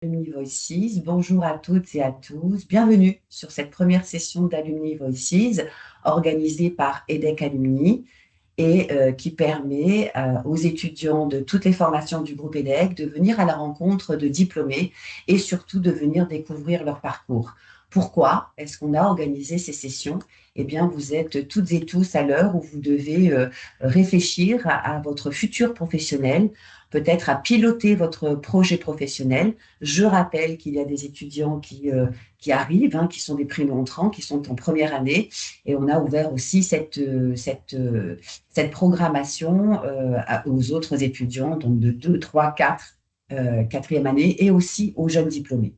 Alumni Voices. Bonjour à toutes et à tous. Bienvenue sur cette première session d'Alumni Voices organisée par EDEC Alumni et qui permet aux étudiants de toutes les formations du groupe EDEC de venir à la rencontre de diplômés et surtout de venir découvrir leur parcours. Pourquoi est-ce qu'on a organisé ces sessions? Eh bien, vous êtes toutes et tous à l'heure où vous devez réfléchir à votre futur professionnel, peut-être à piloter votre projet professionnel. Je rappelle qu'il y a des étudiants qui arrivent, hein, qui sont des primo-entrants, qui sont en première année, et on a ouvert aussi cette programmation aux autres étudiants, donc de 2, 3, 4, quatrième année, et aussi aux jeunes diplômés.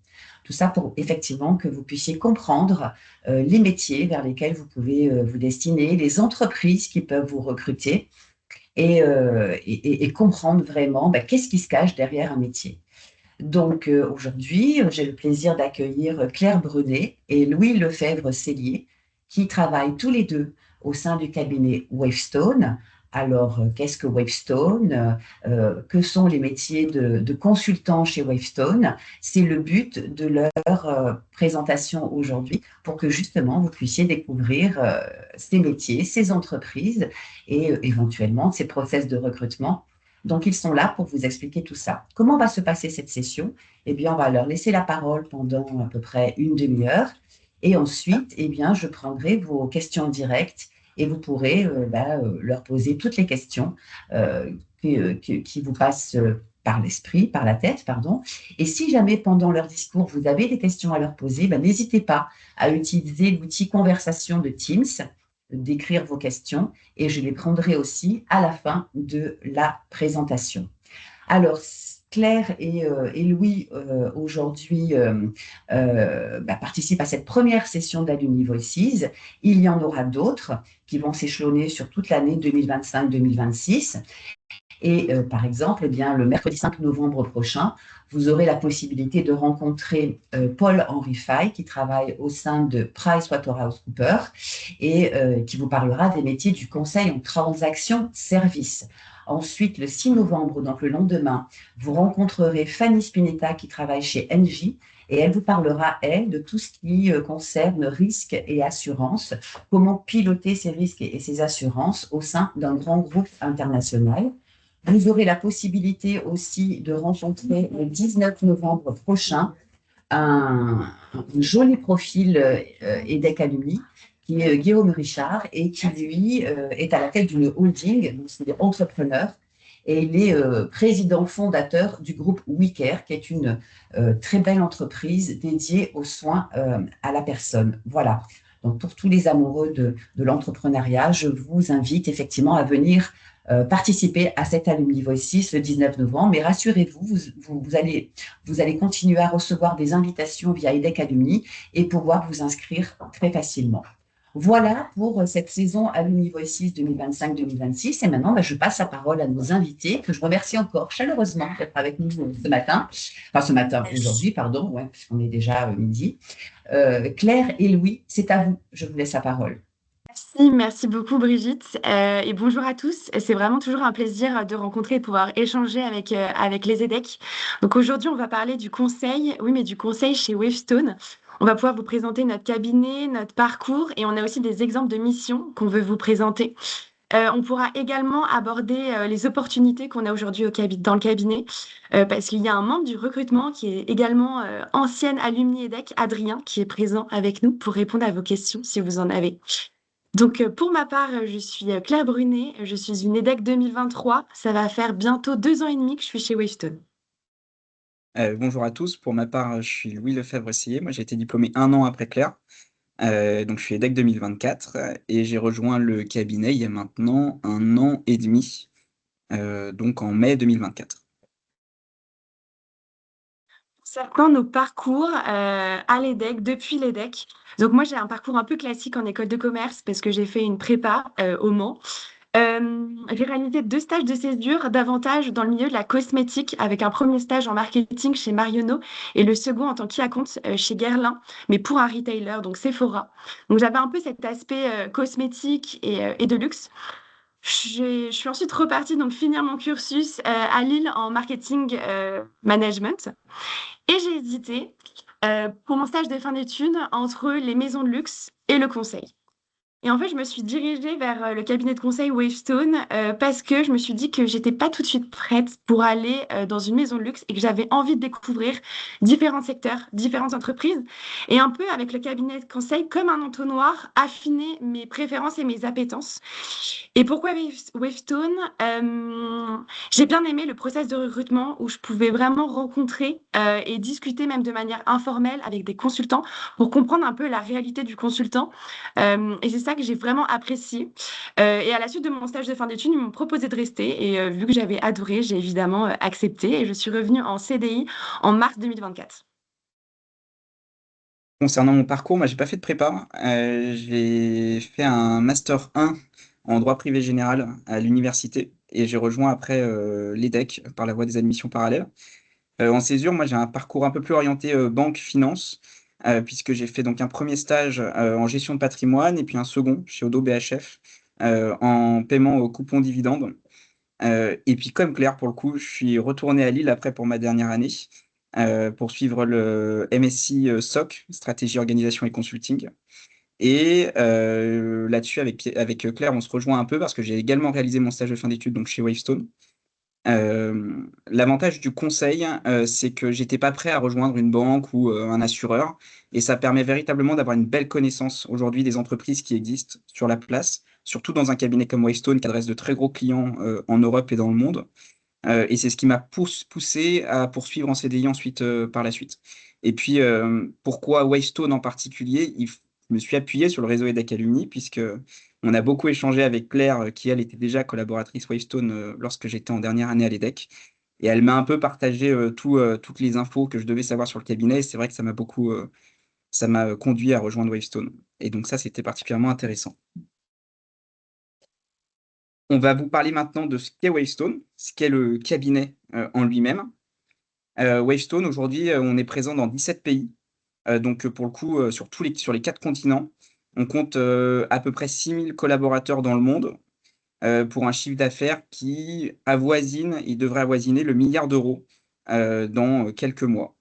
Tout ça pour effectivement que vous puissiez comprendre les métiers vers lesquels vous pouvez vous destiner, les entreprises qui peuvent vous recruter et comprendre vraiment qu'est-ce qui se cache derrière un métier. Donc aujourd'hui, j'ai le plaisir d'accueillir Claire Brunet et Louis Lefebvre-Cellier qui travaillent tous les deux au sein du cabinet Wavestone. Alors, qu'est-ce que Wavestone? Que sont les métiers de consultant chez Wavestone? C'est le but de leur présentation aujourd'hui pour que justement vous puissiez découvrir ces métiers, ces entreprises et éventuellement ces process de recrutement. Donc, ils sont là pour vous expliquer tout ça. Comment va se passer cette session? Eh bien, on va leur laisser la parole pendant à peu près une demi-heure. Et ensuite, eh bien, je prendrai vos questions directes et vous pourrez leur poser toutes les questions qui vous passent par l'esprit, par la tête, pardon. Et si jamais pendant leur discours, vous avez des questions à leur poser, n'hésitez pas à utiliser l'outil conversation de Teams, d'écrire vos questions et je les prendrai aussi à la fin de la présentation. Alors, Claire et Louis, aujourd'hui, participent à cette première session d'Alumni Voices. Il y en aura d'autres qui vont s'échelonner sur toute l'année 2025-2026. Et par exemple, eh bien, le mercredi 5 novembre prochain, vous aurez la possibilité de rencontrer Paul-Henri Fay, qui travaille au sein de PricewaterhouseCoopers et qui vous parlera des métiers du conseil en transaction service. Ensuite, le 6 novembre, donc le lendemain, vous rencontrerez Fanny Spinetta qui travaille chez Engie et elle vous parlera, elle, de tout ce qui concerne risques et assurances, comment piloter ces risques et ces assurances au sein d'un grand groupe international. Vous aurez la possibilité aussi de rencontrer le 19 novembre prochain un joli profil EDEC Alumni qui est Guillaume Richard et qui, lui, est à la tête d'une holding, donc c'est entrepreneur, et il est président fondateur du groupe WeCare, qui est une très belle entreprise dédiée aux soins à la personne. Voilà. Donc, pour tous les amoureux de l'entrepreneuriat, je vous invite effectivement à venir participer à cet Alumni Voices le 19 novembre. Mais rassurez-vous, vous allez continuer à recevoir des invitations via EDEC Alumni et pouvoir vous inscrire très facilement. Voilà pour cette saison Alumni Voices 2025-2026. Et maintenant, je passe la parole à nos invités, que je remercie encore chaleureusement d'être avec nous ce matin. Enfin, ce matin, aujourd'hui, pardon, ouais, puisqu'on est déjà midi. Claire et Louis, c'est à vous. Je vous laisse la parole. Merci beaucoup Brigitte et bonjour à tous. C'est vraiment toujours un plaisir de rencontrer et de pouvoir échanger avec les EDEC. Donc aujourd'hui, on va parler du conseil, oui, mais du conseil chez Wavestone. On va pouvoir vous présenter notre cabinet, notre parcours et on a aussi des exemples de missions qu'on veut vous présenter. On pourra également aborder les opportunités qu'on a aujourd'hui dans le cabinet parce qu'il y a un membre du recrutement qui est également ancienne alumni EDEC, Adrien, qui est présent avec nous pour répondre à vos questions si vous en avez. Donc, pour ma part, je suis Claire Brunet, je suis une EDEC 2023. Ça va faire bientôt 2 ans et demi que je suis chez Wavestone. Bonjour à tous. Pour ma part, je suis Louis Lefebvre-Cellier. Moi, j'ai été diplômé un an après Claire. Donc je suis EDEC 2024 et j'ai rejoint le cabinet il y a maintenant 1 an et demi, donc en mai 2024. Certains nos parcours à l'EDEC, depuis l'EDEC. Donc moi, j'ai un parcours un peu classique en école de commerce parce que j'ai fait une prépa au Mans. J'ai réalisé 2 stages de césure, davantage dans le milieu de la cosmétique, avec un premier stage en marketing chez Marionneau et le second en tant qu'e-account chez Guerlain, mais pour un retailer, donc Sephora. Donc j'avais un peu cet aspect cosmétique et de luxe. Je suis ensuite repartie donc finir mon cursus à Lille en marketing management. Et j'ai hésité pour mon stage de fin d'études entre les maisons de luxe et le conseil. Et en fait, je me suis dirigée vers le cabinet de conseil Wavestone parce que je me suis dit que j'étais pas tout de suite prête pour aller dans une maison de luxe et que j'avais envie de découvrir différents secteurs, différentes entreprises et un peu avec le cabinet de conseil comme un entonnoir, affiner mes préférences et mes appétences. Et pourquoi Wavestone? J'ai bien aimé le process de recrutement où je pouvais vraiment rencontrer et discuter même de manière informelle avec des consultants pour comprendre un peu la réalité du consultant et c'est ça que j'ai vraiment apprécié. Et à la suite de mon stage de fin d'études, ils m'ont proposé de rester. Et vu que j'avais adoré, j'ai évidemment accepté. Et je suis revenue en CDI en mars 2024. Concernant mon parcours, moi, j'ai pas fait de prépa. J'ai fait un master 1 en droit privé général à l'université et j'ai rejoint après l'EDEC par la voie des admissions parallèles. En césure, moi, j'ai un parcours un peu plus orienté banque, finance, puisque j'ai fait donc un premier stage en gestion de patrimoine et puis un second chez Oddo BHF en paiement aux coupons dividendes. Et puis comme Claire, pour le coup, je suis retourné à Lille après pour ma dernière année, pour suivre le MSI, SOC, stratégie, organisation et consulting. Et là-dessus avec Claire, on se rejoint un peu parce que j'ai également réalisé mon stage de fin d'études donc chez Wavestone. L'avantage du conseil, c'est que j'étais pas prêt à rejoindre une banque ou un assureur et ça permet véritablement d'avoir une belle connaissance aujourd'hui des entreprises qui existent sur la place, surtout dans un cabinet comme Wavestone qui adresse de très gros clients, en Europe et dans le monde. Et c'est ce qui m'a poussé à poursuivre en CDI ensuite, par la suite. Et puis, pourquoi Wavestone en particulier? Je me suis appuyé sur le réseau EDHEC Alumni puisque on a beaucoup échangé avec Claire, qui elle était déjà collaboratrice Wavestone, lorsque j'étais en dernière année à l'EDHEC et elle m'a un peu partagé, toutes les infos que je devais savoir sur le cabinet et c'est vrai que ça m'a beaucoup, ça m'a conduit à rejoindre Wavestone et donc ça, c'était particulièrement intéressant. On va vous parler maintenant de ce qu'est Wavestone, ce qu'est le cabinet, en lui-même. Wavestone aujourd'hui, on est présent dans 17 pays, donc pour le coup, sur les 4 continents. On compte, à peu près 6 000 collaborateurs dans le monde, pour un chiffre d'affaires qui il devrait avoisiner le 1 000 000 €, dans, quelques mois.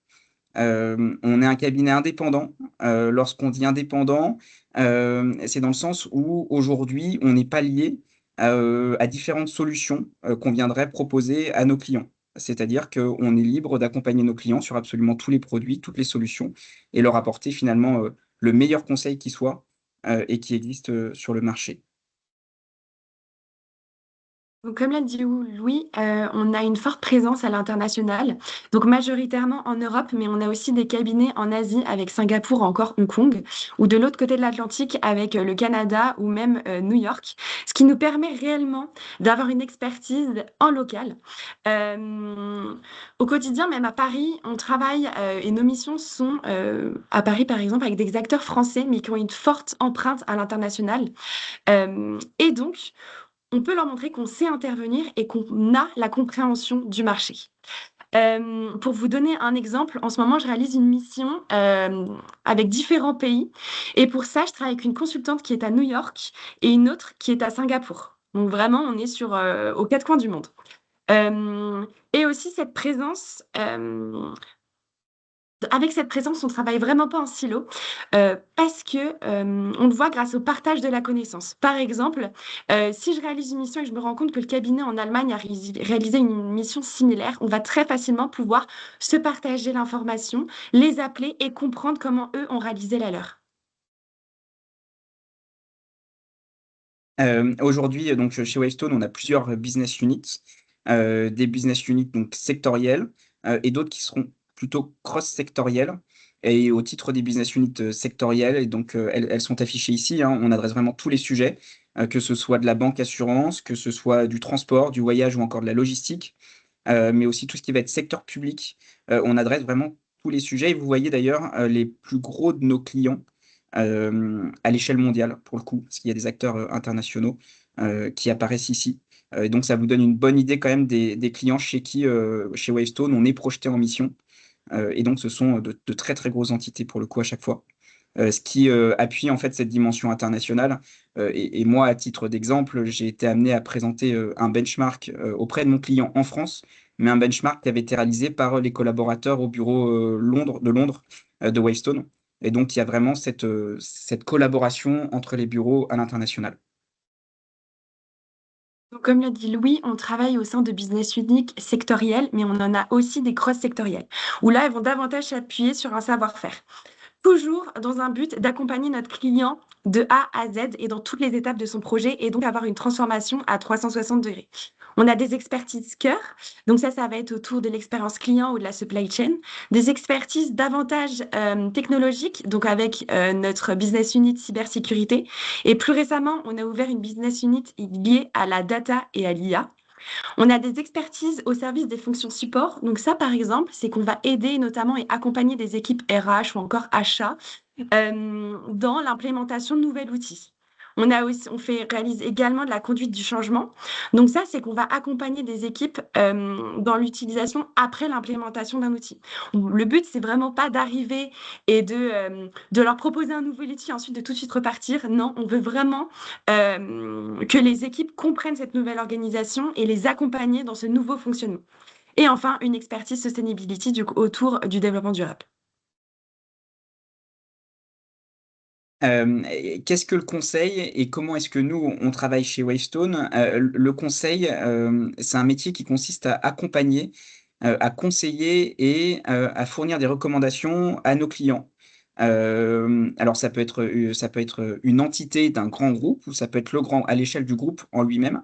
On est un cabinet indépendant. Lorsqu'on dit indépendant, c'est dans le sens où aujourd'hui, on n'est pas lié, à différentes solutions, qu'on viendrait proposer à nos clients. C'est-à-dire qu'on est libre d'accompagner nos clients sur absolument tous les produits, toutes les solutions et leur apporter finalement, le meilleur conseil qui soit, et qui existe, sur le marché. Donc, comme l'a dit Louis, on a une forte présence à l'international, donc majoritairement en Europe, mais on a aussi des cabinets en Asie avec Singapour, encore Hong Kong, ou de l'autre côté de l'Atlantique avec le Canada ou même New York, ce qui nous permet réellement d'avoir une expertise en local. Euh, Au quotidien, même à Paris, on travaille et nos missions sont à Paris, par exemple, avec des acteurs français, mais qui ont une forte empreinte à l'international. Et donc, on peut leur montrer qu'on sait intervenir et qu'on a la compréhension du marché. Pour vous donner un exemple, en ce moment, je réalise une mission avec différents pays. Et pour ça, je travaille avec une consultante qui est à New York et une autre qui est à Singapour. Donc vraiment, on est aux 4 coins du monde. Et aussi cette présence, avec cette présence, on travaille vraiment pas en silo, parce que, on le voit grâce au partage de la connaissance. Par exemple, si je réalise une mission et que je me rends compte que le cabinet en Allemagne a réalisé une mission similaire, on va très facilement pouvoir se partager l'information, les appeler et comprendre comment eux ont réalisé la leur. Aujourd'hui, donc chez Wavestone, on a plusieurs business units, des business units donc sectorielles, et d'autres qui seront plutôt cross-sectorielles et au titre des business units, sectorielles et donc, elles sont affichées ici, hein. On adresse vraiment tous les sujets, que ce soit de la banque assurance, que ce soit du transport, du voyage ou encore de la logistique, mais aussi tout ce qui va être secteur public. On adresse vraiment tous les sujets et vous voyez d'ailleurs, les plus gros de nos clients à l'échelle mondiale pour le coup, parce qu'il y a des acteurs, internationaux, qui apparaissent ici. Et donc ça vous donne une bonne idée quand même des clients chez qui, chez Wavestone, on est projeté en mission. Et donc ce sont de très, très grosses entités pour le coup à chaque fois. ce qui appuie en fait cette dimension internationale. Et moi, à titre d'exemple, j'ai été amené à présenter un benchmark auprès de mon client en France, mais un benchmark qui avait été réalisé par les collaborateurs au bureau Londres de Wavestone. Et donc, il y a vraiment cette collaboration entre les bureaux à l'international. Donc, comme l'a dit Louis, on travaille au sein de business uniques sectoriels, mais on en a aussi des cross-sectoriels, où là, elles vont davantage s'appuyer sur un savoir-faire. Toujours dans un but d'accompagner notre client de A à Z et dans toutes les étapes de son projet et donc avoir une transformation à 360 degrés. On a des expertises cœur, donc ça va être autour de l'expérience client ou de la supply chain, des expertises davantage technologiques, donc avec notre business unit cybersécurité. Et plus récemment, on a ouvert une business unit liée à la data et à l'IA. On a des expertises au service des fonctions support. Donc ça, par exemple, c'est qu'on va aider notamment et accompagner des équipes RH ou encore achats dans l'implémentation de nouveaux outils. Réalise également de la conduite du changement. Donc ça, c'est qu'on va accompagner des équipes dans l'utilisation après l'implémentation d'un outil. Le but, c'est vraiment pas d'arriver et de leur proposer un nouvel outil et ensuite de tout de suite repartir. Non, on veut vraiment que les équipes comprennent cette nouvelle organisation et les accompagner dans ce nouveau fonctionnement. Et enfin, une expertise sustainability autour du développement durable. Et qu'est-ce que le conseil et comment est-ce que nous, on travaille chez Wavestone? Le conseil, c'est un métier qui consiste à accompagner, à conseiller et à fournir des recommandations à nos clients. Alors ça peut être une entité d'un grand groupe ou ça peut être le grand à l'échelle du groupe en lui-même.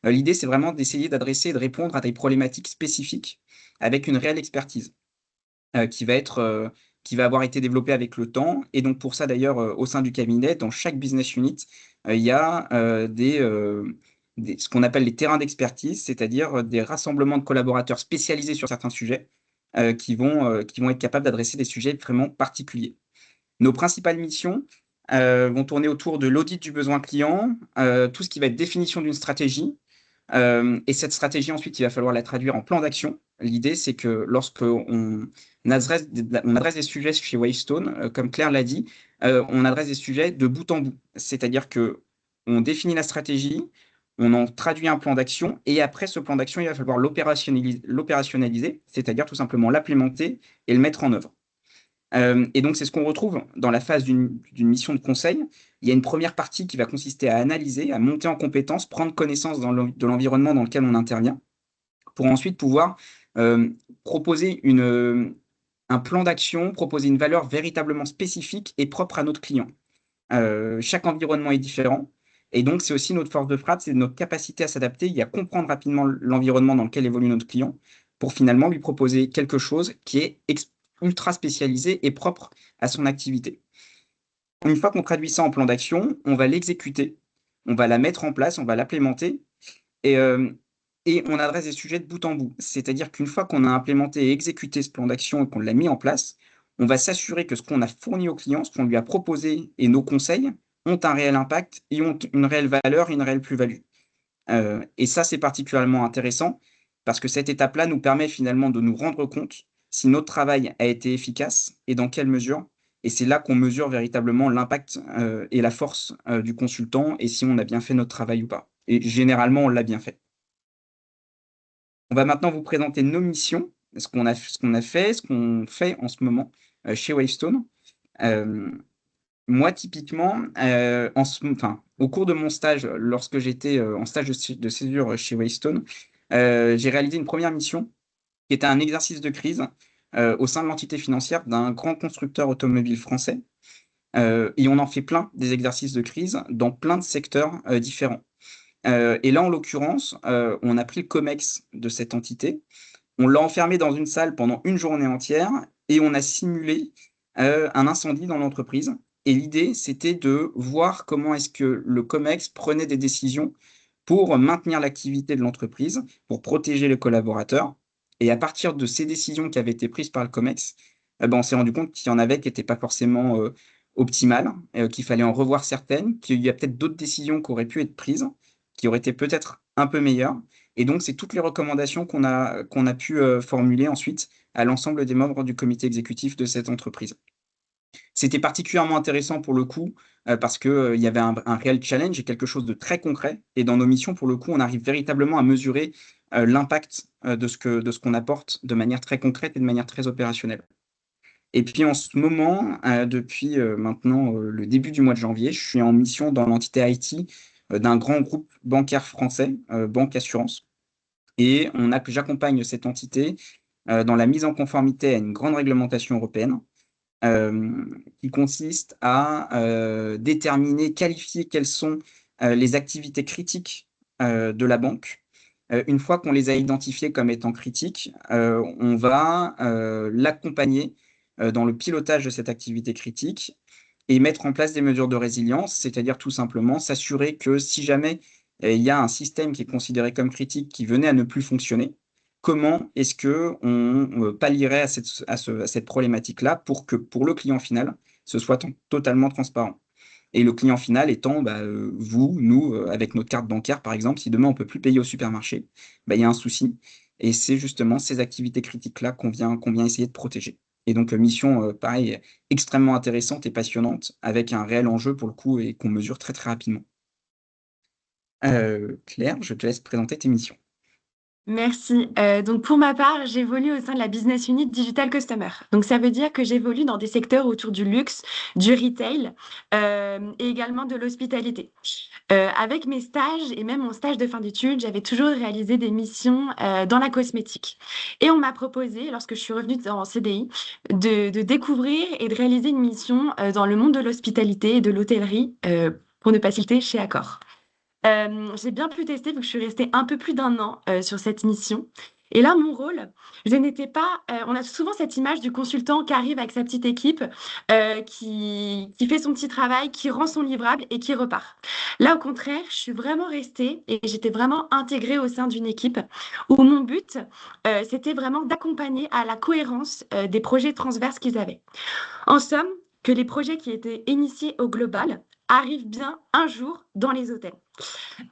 L'idée, c'est vraiment d'essayer d'adresser et de répondre à des problématiques spécifiques avec une réelle expertise qui va être, qui va avoir été développé avec le temps et donc pour ça d'ailleurs, au sein du cabinet, dans chaque business unit, il y a, des ce qu'on appelle les terrains d'expertise, c'est-à-dire, des rassemblements de collaborateurs spécialisés sur certains sujets, qui vont être capables d'adresser des sujets vraiment particuliers. Nos principales missions, vont tourner autour de l'audit du besoin client, tout ce qui va être définition d'une stratégie, et cette stratégie ensuite, il va falloir la traduire en plan d'action. L'idée, c'est que lorsqu'on on adresse des sujets chez Wavestone, comme Claire l'a dit, on adresse des sujets de bout en bout. C'est-à-dire qu'on définit la stratégie, on en traduit un plan d'action et après ce plan d'action, il va falloir l'opérationnaliser, c'est-à-dire tout simplement l'implémenter et le mettre en œuvre. Et donc, c'est ce qu'on retrouve dans la phase d'une mission de conseil. Il y a une première partie qui va consister à analyser, à monter en compétence, prendre connaissance de l'environnement dans lequel on intervient, pour ensuite pouvoir proposer un plan d'action, proposer une valeur véritablement spécifique et propre à notre client. Chaque environnement est différent. Et donc, c'est aussi notre force de frappe, c'est notre capacité à s'adapter et à comprendre rapidement l'environnement dans lequel évolue notre client pour finalement lui proposer quelque chose qui est ultra spécialisé et propre à son activité. Une fois qu'on traduit ça en plan d'action, on va l'exécuter, on va la mettre en place, on va l'implémenter et, et on adresse des sujets de bout en bout. C'est-à-dire qu'une fois qu'on a implémenté et exécuté ce plan d'action et qu'on l'a mis en place, on va s'assurer que ce qu'on a fourni au client, ce qu'on lui a proposé et nos conseils ont un réel impact et ont une réelle valeur et une réelle plus-value. Et ça, c'est particulièrement intéressant parce que cette étape-là nous permet finalement de nous rendre compte si notre travail a été efficace et dans quelle mesure. Et c'est là qu'on mesure véritablement l'impact, et la force, du consultant et si on a bien fait notre travail ou pas. Et généralement, on l'a bien fait. On va maintenant vous présenter nos missions, ce qu'on fait en ce moment, chez Wavestone. Hem, Moi, typiquement, au cours de mon stage, lorsque j'étais, en stage de césure chez Wavestone, j'ai réalisé une première mission qui était un exercice de crise, au sein de l'entité financière d'un grand constructeur automobile français, et on en fait plein des exercices de crise dans plein de secteurs, différents. Et là, en l'occurrence, on a pris le COMEX de cette entité, on l'a enfermé dans une salle pendant une journée entière et on a simulé, un incendie dans l'entreprise et l'idée, c'était de voir comment est-ce que le COMEX prenait des décisions pour maintenir l'activité de l'entreprise, pour protéger les collaborateurs et à partir de ces décisions qui avaient été prises par le COMEX, on s'est rendu compte qu'il y en avait qui étaient pas forcément, optimales, qu'il fallait en revoir certaines, qu'il y a peut-être d'autres décisions qui auraient pu être prises, qui auraient été peut-être un peu meilleures et donc c'est toutes les recommandations qu'on a pu, formuler ensuite à l'ensemble des membres du comité exécutif de cette entreprise. C'était particulièrement intéressant pour le coup, parce que, il y avait un réel challenge et quelque chose de très concret et dans nos missions, pour le coup, on arrive véritablement à mesurer, l'impact, de ce qu'on apporte de manière très concrète et de manière très opérationnelle. Et puis en ce moment, depuis, maintenant, le début du mois de janvier, je suis en mission dans l'entité IT, d'un grand groupe bancaire français, banque assurance et j'accompagne cette entité, dans la mise en conformité à une grande réglementation européenne, qui consiste à, déterminer, qualifier quelles sont, les activités critiques, de la banque. Une fois qu'on les a identifiées comme étant critiques, on va, l'accompagner, dans le pilotage de cette activité critique et mettre en place des mesures de résilience. C'est-à-dire tout simplement s'assurer que si jamais, il y a un système qui est considéré comme critique qui venait à ne plus fonctionner, comment est-ce qu'on, pallierait à cette problématique-là pour que, pour le client final, ce soit totalement transparent? Et le client final étant, bah, vous, nous, avec notre carte bancaire, par exemple, si demain on peut plus payer au supermarché, bah, il y a un souci et c'est justement ces activités critiques-là qu'on vient essayer de protéger. Et donc, mission, pareil, extrêmement intéressante et passionnante avec un réel enjeu pour le coup et qu'on mesure très, très rapidement. Claire, je te laisse présenter tes missions. Merci. Donc pour ma part, j'évolue au sein de la business unit Digital Customer. Donc ça veut dire que j'évolue dans des secteurs autour du luxe, du retail, et également de l'hospitalité. Avec mes stages et même mon stage de fin d'études, j'avais toujours réalisé des missions, dans la cosmétique et on m'a proposé, lorsque je suis revenue en CDI, de découvrir et de réaliser une mission, dans le monde de l'hospitalité et de l'hôtellerie, pour ne pas citer chez Accor. J'ai bien pu tester vu que je suis restée un peu plus d'un an, sur cette mission et là, mon rôle, je n'étais pas, on a souvent cette image du consultant qui arrive avec sa petite équipe, qui fait son petit travail, qui rend son livrable et qui repart. Là, au contraire, je suis vraiment restée et j'étais vraiment intégrée au sein d'une équipe où mon but, c'était vraiment d'accompagner à la cohérence, des projets transverses qu'ils avaient. En somme, que les projets qui étaient initiés au global arrivent bien un jour dans les hôtels.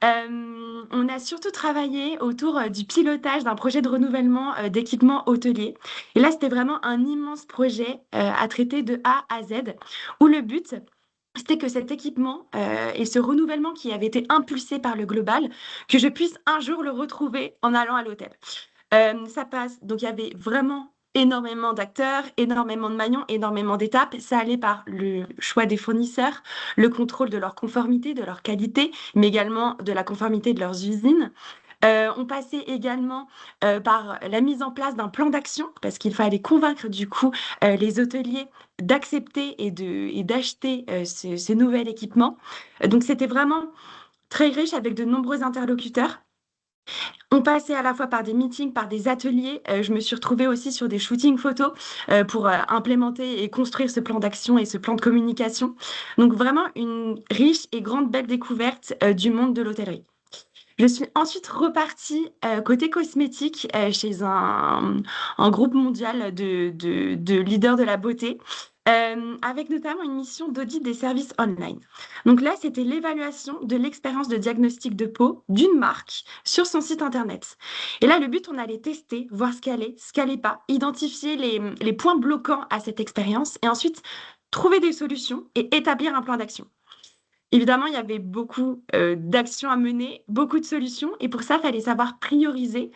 On a surtout travaillé autour, du pilotage d'un projet de renouvellement, d'équipements hôteliers et là, c'était vraiment un immense projet, à traiter de A à Z, où le but, c'était que cet équipement, et ce renouvellement qui avait été impulsé par le global, que je puisse un jour le retrouver en allant à l'hôtel. Ça passe donc il y avait vraiment énormément d'acteurs, énormément de maillons, énormément d'étapes. Ça allait par le choix des fournisseurs, le contrôle de leur conformité, de leur qualité, mais également de la conformité de leurs usines. On passait également, par la mise en place d'un plan d'action parce qu'il fallait convaincre du coup, les hôteliers d'accepter et d'acheter, ce nouvel équipement. Donc c'était vraiment très riche avec de nombreux interlocuteurs. On passait à la fois par des meetings, par des ateliers. Je me suis retrouvée aussi sur des shootings photos, pour, implémenter et construire ce plan d'action et ce plan de communication. Donc vraiment une riche et grande belle découverte, du monde de l'hôtellerie. Je suis ensuite repartie, côté cosmétique, chez un groupe mondial de leaders de la beauté, avec notamment une mission d'audit des services online. Donc là, c'était l'évaluation de l'expérience de diagnostic de peau d'une marque sur son site internet. Et là, le but, on allait tester, voir ce qu'allait pas, identifier les points bloquants à cette expérience et ensuite trouver des solutions et établir un plan d'action. Évidemment, il y avait beaucoup, d'actions à mener, beaucoup de solutions et pour ça, il fallait savoir prioriser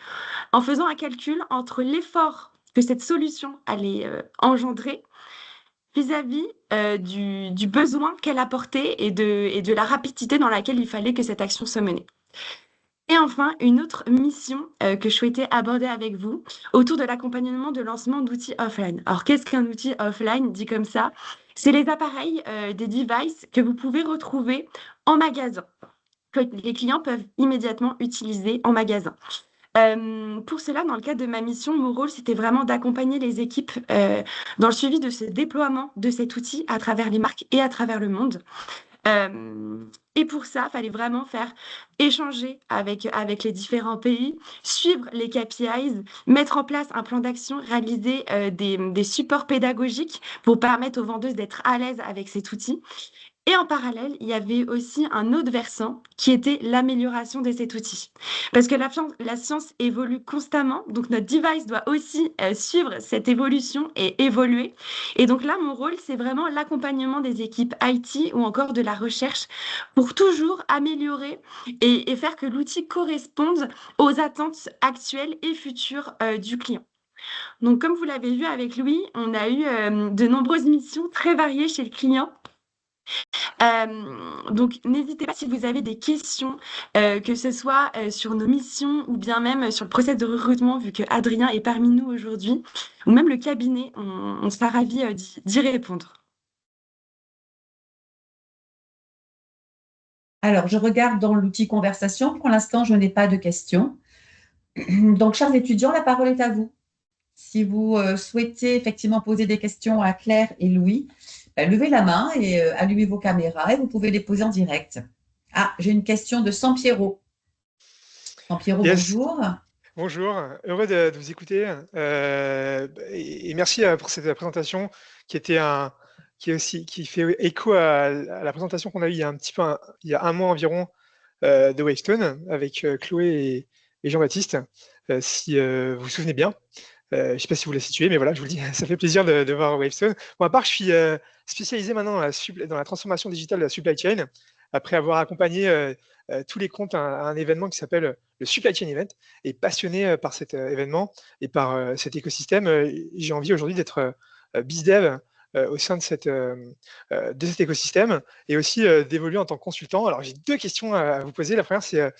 en faisant un calcul entre l'effort que cette solution allait, engendrer vis-à-vis, du besoin qu'elle apportait et de la rapidité dans laquelle il fallait que cette action soit menée. Et enfin, une autre mission, que je souhaitais aborder avec vous, autour de l'accompagnement de lancement d'outils offline. Alors, qu'est-ce qu'un outil offline? Dit comme ça, c'est les appareils, des devices que vous pouvez retrouver en magasin, que les clients peuvent immédiatement utiliser en magasin. Pour cela, dans le cadre de ma mission, mon rôle, c'était vraiment d'accompagner les équipes, dans le suivi de ce déploiement de cet outil à travers les marques et à travers le monde. Et pour ça, il fallait vraiment faire échanger avec les différents pays, suivre les KPIs, mettre en place un plan d'action, réaliser, des supports pédagogiques pour permettre aux vendeuses d'être à l'aise avec cet outil Et en parallèle, il y avait aussi un autre versant qui était l'amélioration de cet outil. Parce que la science évolue constamment, donc notre device doit aussi suivre cette évolution et évoluer. Et donc là, mon rôle, c'est vraiment l'accompagnement des équipes IT ou encore de la recherche pour toujours améliorer et faire que l'outil corresponde aux attentes actuelles et futures du client. Donc, comme vous l'avez vu avec Louis, on a eu de nombreuses missions très variées chez le client. Donc, n'hésitez pas si vous avez des questions, que ce soit sur nos missions ou bien même sur le process de recrutement, vu que Adrien est parmi nous aujourd'hui, ou même le cabinet, on sera ravis d'y répondre. Alors, je regarde dans l'outil conversation. Pour l'instant, je n'ai pas de questions. Donc, chers étudiants, la parole est à vous. Si vous souhaitez effectivement poser des questions à Claire et Louis, levez la main et allumez vos caméras et vous pouvez les poser en direct. Ah, j'ai une question de Sampiero. Sampiero, Yes, bonjour. bonjour, heureux de vous écouter et merci pour cette présentation qui fait écho à la présentation qu'on a eue il y a il y a un mois environ de Wavestone avec Chloé et Jean-Baptiste, si vous vous souvenez bien. Je ne sais pas si vous la situez, mais voilà, je vous le dis, ça fait plaisir de voir Wavestone. Pour ma part, je suis spécialisé maintenant dans la transformation digitale de la supply chain, après avoir accompagné tous les comptes à un événement qui s'appelle le Supply Chain Event, et passionné par cet événement et par cet écosystème. J'ai envie aujourd'hui d'être BizDev au sein de cet écosystème et aussi d'évoluer en tant que consultant. Alors, j'ai deux questions à vous poser. La première, c'est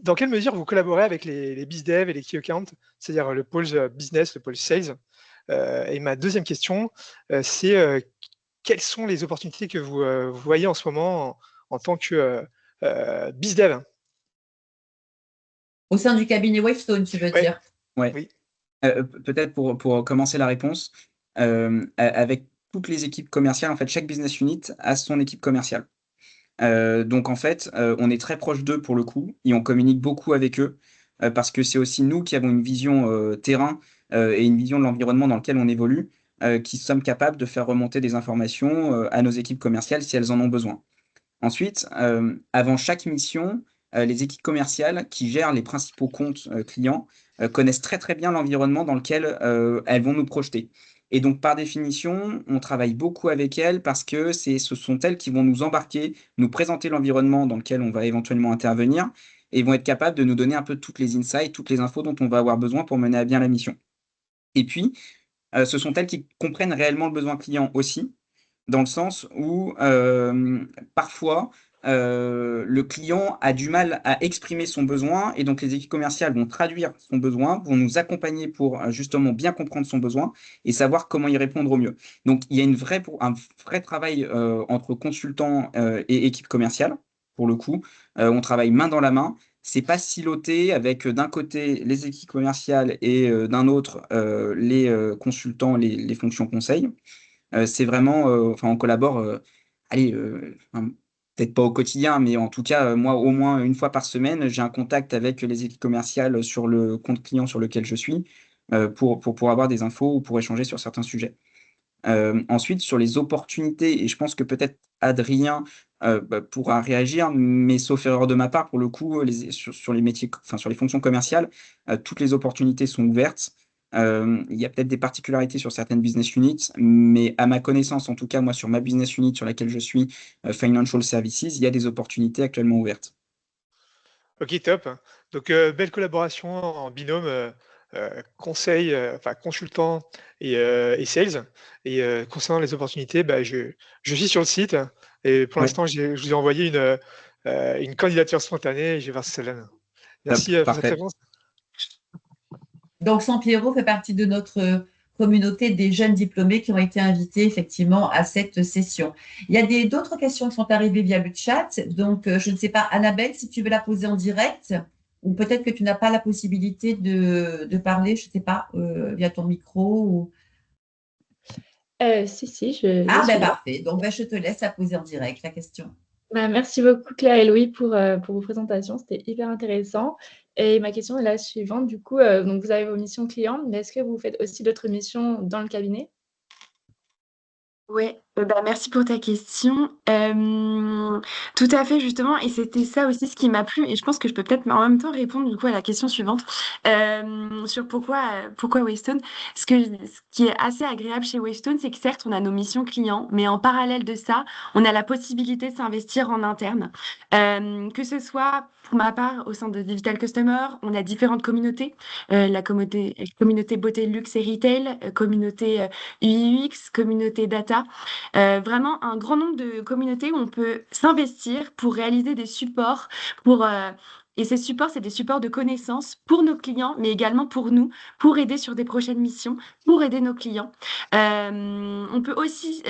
dans quelle mesure vous collaborez avec les BizDev et les Key Accounts, c'est-à-dire le pôle business, le pôle sales. Et ma deuxième question, c'est quelles sont les opportunités que vous voyez en ce moment en tant que BizDev? Au sein du cabinet Wavestone, tu veux Ouais, dire? Ouais. oui. Peut-être pour commencer la réponse, avec toutes les équipes commerciales, en fait, chaque business unit a son équipe commerciale. Donc en fait, on est très proche d'eux pour le coup et on communique beaucoup avec eux, parce que c'est aussi nous qui avons une vision, terrain, et une vision de l'environnement dans lequel on évolue, qui sommes capables de faire remonter des informations, à nos équipes commerciales si elles en ont besoin. Ensuite, avant chaque mission, les équipes commerciales qui gèrent les principaux comptes, clients, connaissent très, très bien l'environnement dans lequel, elles vont nous projeter et donc par définition, on travaille beaucoup avec elles parce que ce sont elles qui vont nous embarquer, nous présenter l'environnement dans lequel on va éventuellement intervenir et vont être capables de nous donner un peu toutes les insights, toutes les infos dont on va avoir besoin pour mener à bien la mission. Et puis, ce sont elles qui comprennent réellement le besoin client aussi, dans le sens où, parfois, le client a du mal à exprimer son besoin et donc les équipes commerciales vont traduire son besoin, vont nous accompagner pour, justement bien comprendre son besoin et savoir comment y répondre au mieux. Donc il y a un vrai travail, entre consultants, et équipes commerciales, pour le coup. On travaille main dans la main. C'est pas siloté avec, d'un côté les équipes commerciales et d'un autre, les, consultants, les fonctions conseil. C'est vraiment, enfin, on collabore, allez, enfin, peut-être pas au quotidien, mais en tout cas, moi, au moins une fois par semaine, j'ai un contact avec les équipes commerciales sur le compte client sur lequel je suis, pour avoir des infos ou pour échanger sur certains sujets. Ensuite, sur les opportunités et je pense que peut-être Adrien, pourra réagir, mais sauf erreur de ma part, pour le coup, sur les métiers enfin, sur les fonctions commerciales, toutes les opportunités sont ouvertes. Il y a peut-être des particularités sur certaines business units, mais à ma connaissance, en tout cas, moi, sur ma business unit sur laquelle je suis, Financial Services, il y a des opportunités actuellement ouvertes. Ok, top. Donc, belle collaboration en binôme, conseil, enfin consultant et sales. Et concernant les opportunités, bah, je suis sur le site et pour Ouais, l'instant, je vous ai envoyé une candidature spontanée et je vais voir si ça donne. top, Merci pour cette parfait. réponse. Donc, Sampiero fait partie de notre communauté des jeunes diplômés qui ont été invités effectivement à cette session. Il y a d'autres questions qui sont arrivées via le chat. Donc, je ne sais pas, Annabelle, si tu veux la poser en direct, ou peut-être que tu n'as pas la possibilité de parler, je ne sais pas, via ton micro. Si, je Ah, ben suis là. parfait. Donc, ben, je te laisse la poser en direct, la question. Bah, merci beaucoup Claire et Louis pour vos présentations, c'était hyper intéressant. Et ma question est la suivante, du coup, donc vous avez vos missions clients, mais est-ce que vous faites aussi d'autres missions dans le cabinet? Ouais, Merci pour ta question. Tout à fait, justement, et c'était ça aussi ce qui m'a plu, et je pense que je peux peut-être en même temps répondre du coup à la question suivante sur pourquoi Wavestone. Ce qui est assez agréable chez Wavestone, c'est que certes, on a nos missions clients, mais en parallèle de ça, on a la possibilité de s'investir en interne. Que ce soit pour ma part, au sein de Digital Customer, on a différentes communautés. La communauté beauté, luxe et retail, communauté UI, UX, communauté data. Vraiment un grand nombre de communautés où on peut s'investir pour réaliser des supports, et ces supports, c'est des supports de connaissances pour nos clients, mais également pour nous, pour aider sur des prochaines missions, pour aider nos clients. On peut aussi,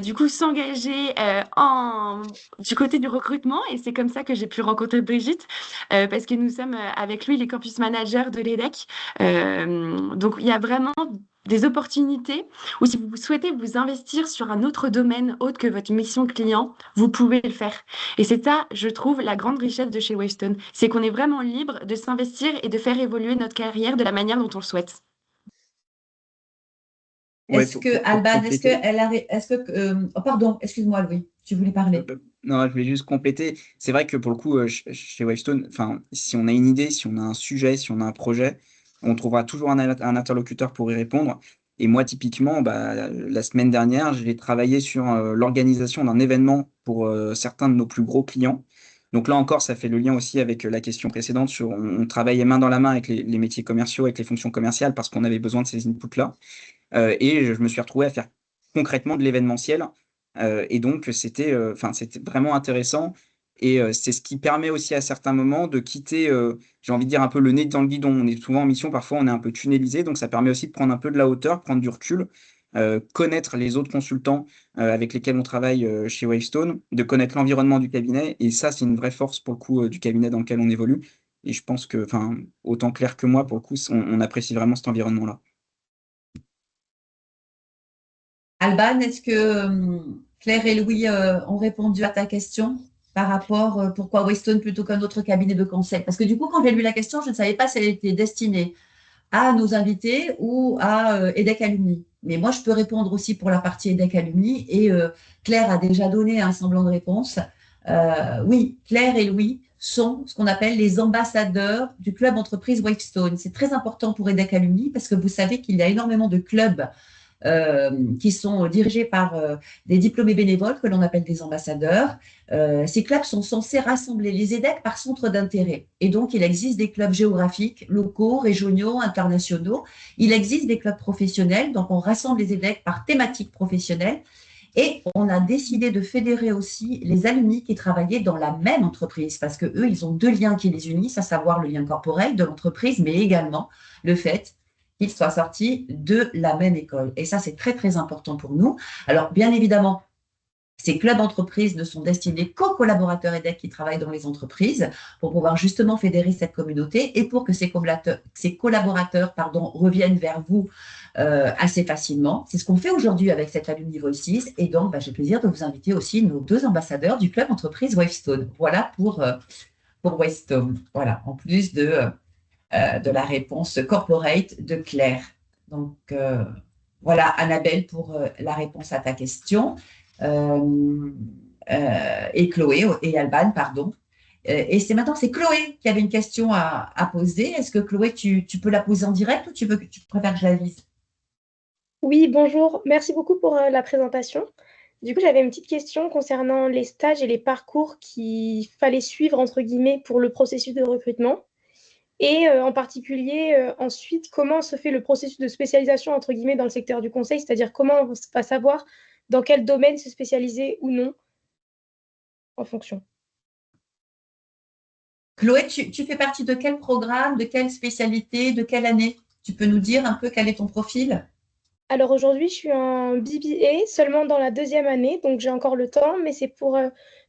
du coup, s'engager du côté du recrutement, et c'est comme ça que j'ai pu rencontrer Brigitte, parce que nous sommes avec lui les campus managers de l'EDEC. Donc, il y a vraiment des opportunités ou si vous souhaitez vous investir sur un autre domaine autre que votre mission client, vous pouvez le faire. Et c'est ça, je trouve, la grande richesse de chez Wavestone. C'est qu'on est vraiment libre de s'investir et de faire évoluer notre carrière de la manière dont on le souhaite. Ouais, Est-ce que, Alban, pardon, excuse-moi, Louis, tu voulais parler. Non, je voulais juste compléter. C'est vrai que pour le coup, chez Wavestone, si on a une idée, si on a un sujet, si on a un projet, on trouvera toujours un interlocuteur pour y répondre. Et moi, typiquement, la semaine dernière, j'ai travaillé sur l'organisation d'un événement pour certains de nos plus gros clients. Donc là encore, ça fait le lien aussi avec la question précédente sur on travaillait main dans la main avec les métiers commerciaux, avec les fonctions commerciales parce qu'on avait besoin de ces inputs-là. Et je me suis retrouvé à faire concrètement de l'événementiel. Et donc, c'était vraiment intéressant. Et c'est ce qui permet aussi à certains moments de quitter, j'ai envie de dire, un peu le nez dans le guidon. On est souvent en mission, parfois on est un peu tunnelisé, donc ça permet aussi de prendre un peu de la hauteur, prendre du recul, connaître les autres consultants avec lesquels on travaille chez Wavestone, de connaître l'environnement du cabinet. Et ça, c'est une vraie force pour le coup du cabinet dans lequel on évolue. Et je pense que, autant Claire que moi, pour le coup, on apprécie vraiment cet environnement-là. Alban, est-ce que Claire et Louis ont répondu à ta question par rapport pourquoi Wavestone plutôt qu'un autre cabinet de conseil? Parce que du coup, quand j'ai lu la question, je ne savais pas si elle était destinée à nos invités ou à EDEC Alumni. Mais moi, je peux répondre aussi pour la partie EDEC Alumni et Claire a déjà donné un semblant de réponse. Oui, Claire et Louis sont ce qu'on appelle les ambassadeurs du club entreprise Wavestone. C'est très important pour EDEC Alumni parce que vous savez qu'il y a énormément de clubs qui sont dirigés par des diplômés bénévoles que l'on appelle des ambassadeurs. Ces clubs sont censés rassembler les EDEC par centre d'intérêt. Et donc, il existe des clubs géographiques, locaux, régionaux, internationaux. Il existe des clubs professionnels. Donc, on rassemble les EDEC par thématique professionnelle. Et on a décidé de fédérer aussi les alumni qui travaillaient dans la même entreprise, parce que eux, ils ont deux liens qui les unissent, à savoir le lien corporel de l'entreprise, mais également le fait qu'ils soient sortis de la même école. Et ça, c'est très, très important pour nous. Alors, bien évidemment, ces clubs entreprises ne sont destinés qu'aux collaborateurs EDEC qui travaillent dans les entreprises pour pouvoir justement fédérer cette communauté et pour que ces collaborateurs reviennent vers vous assez facilement. C'est ce qu'on fait aujourd'hui avec cette Alumni Voices. Et donc, j'ai le plaisir de vous inviter aussi nos deux ambassadeurs du club entreprise Wavestone. Voilà pour Wavestone. Voilà, en plus de la réponse corporate de Claire. Donc, voilà, Annabelle, pour la réponse à ta question. Et Chloé, et Alban, pardon. Et c'est Chloé qui avait une question à poser. Est-ce que Chloé, tu peux la poser en direct ou tu préfères que je la lise? Oui, bonjour. Merci beaucoup pour la présentation. Du coup, j'avais une petite question concernant les stages et les parcours qu'il fallait suivre, entre guillemets, pour le processus de recrutement. Et en particulier, ensuite, comment se fait le processus de spécialisation, entre guillemets, dans le secteur du conseil, c'est-à-dire comment on va savoir dans quel domaine se spécialiser ou non en fonction. Chloé, tu fais partie de quel programme, de quelle spécialité, de quelle année? Tu peux nous dire un peu quel est ton profil? Alors aujourd'hui, je suis en BBA, seulement dans la 2e année, donc j'ai encore le temps, mais c'est pour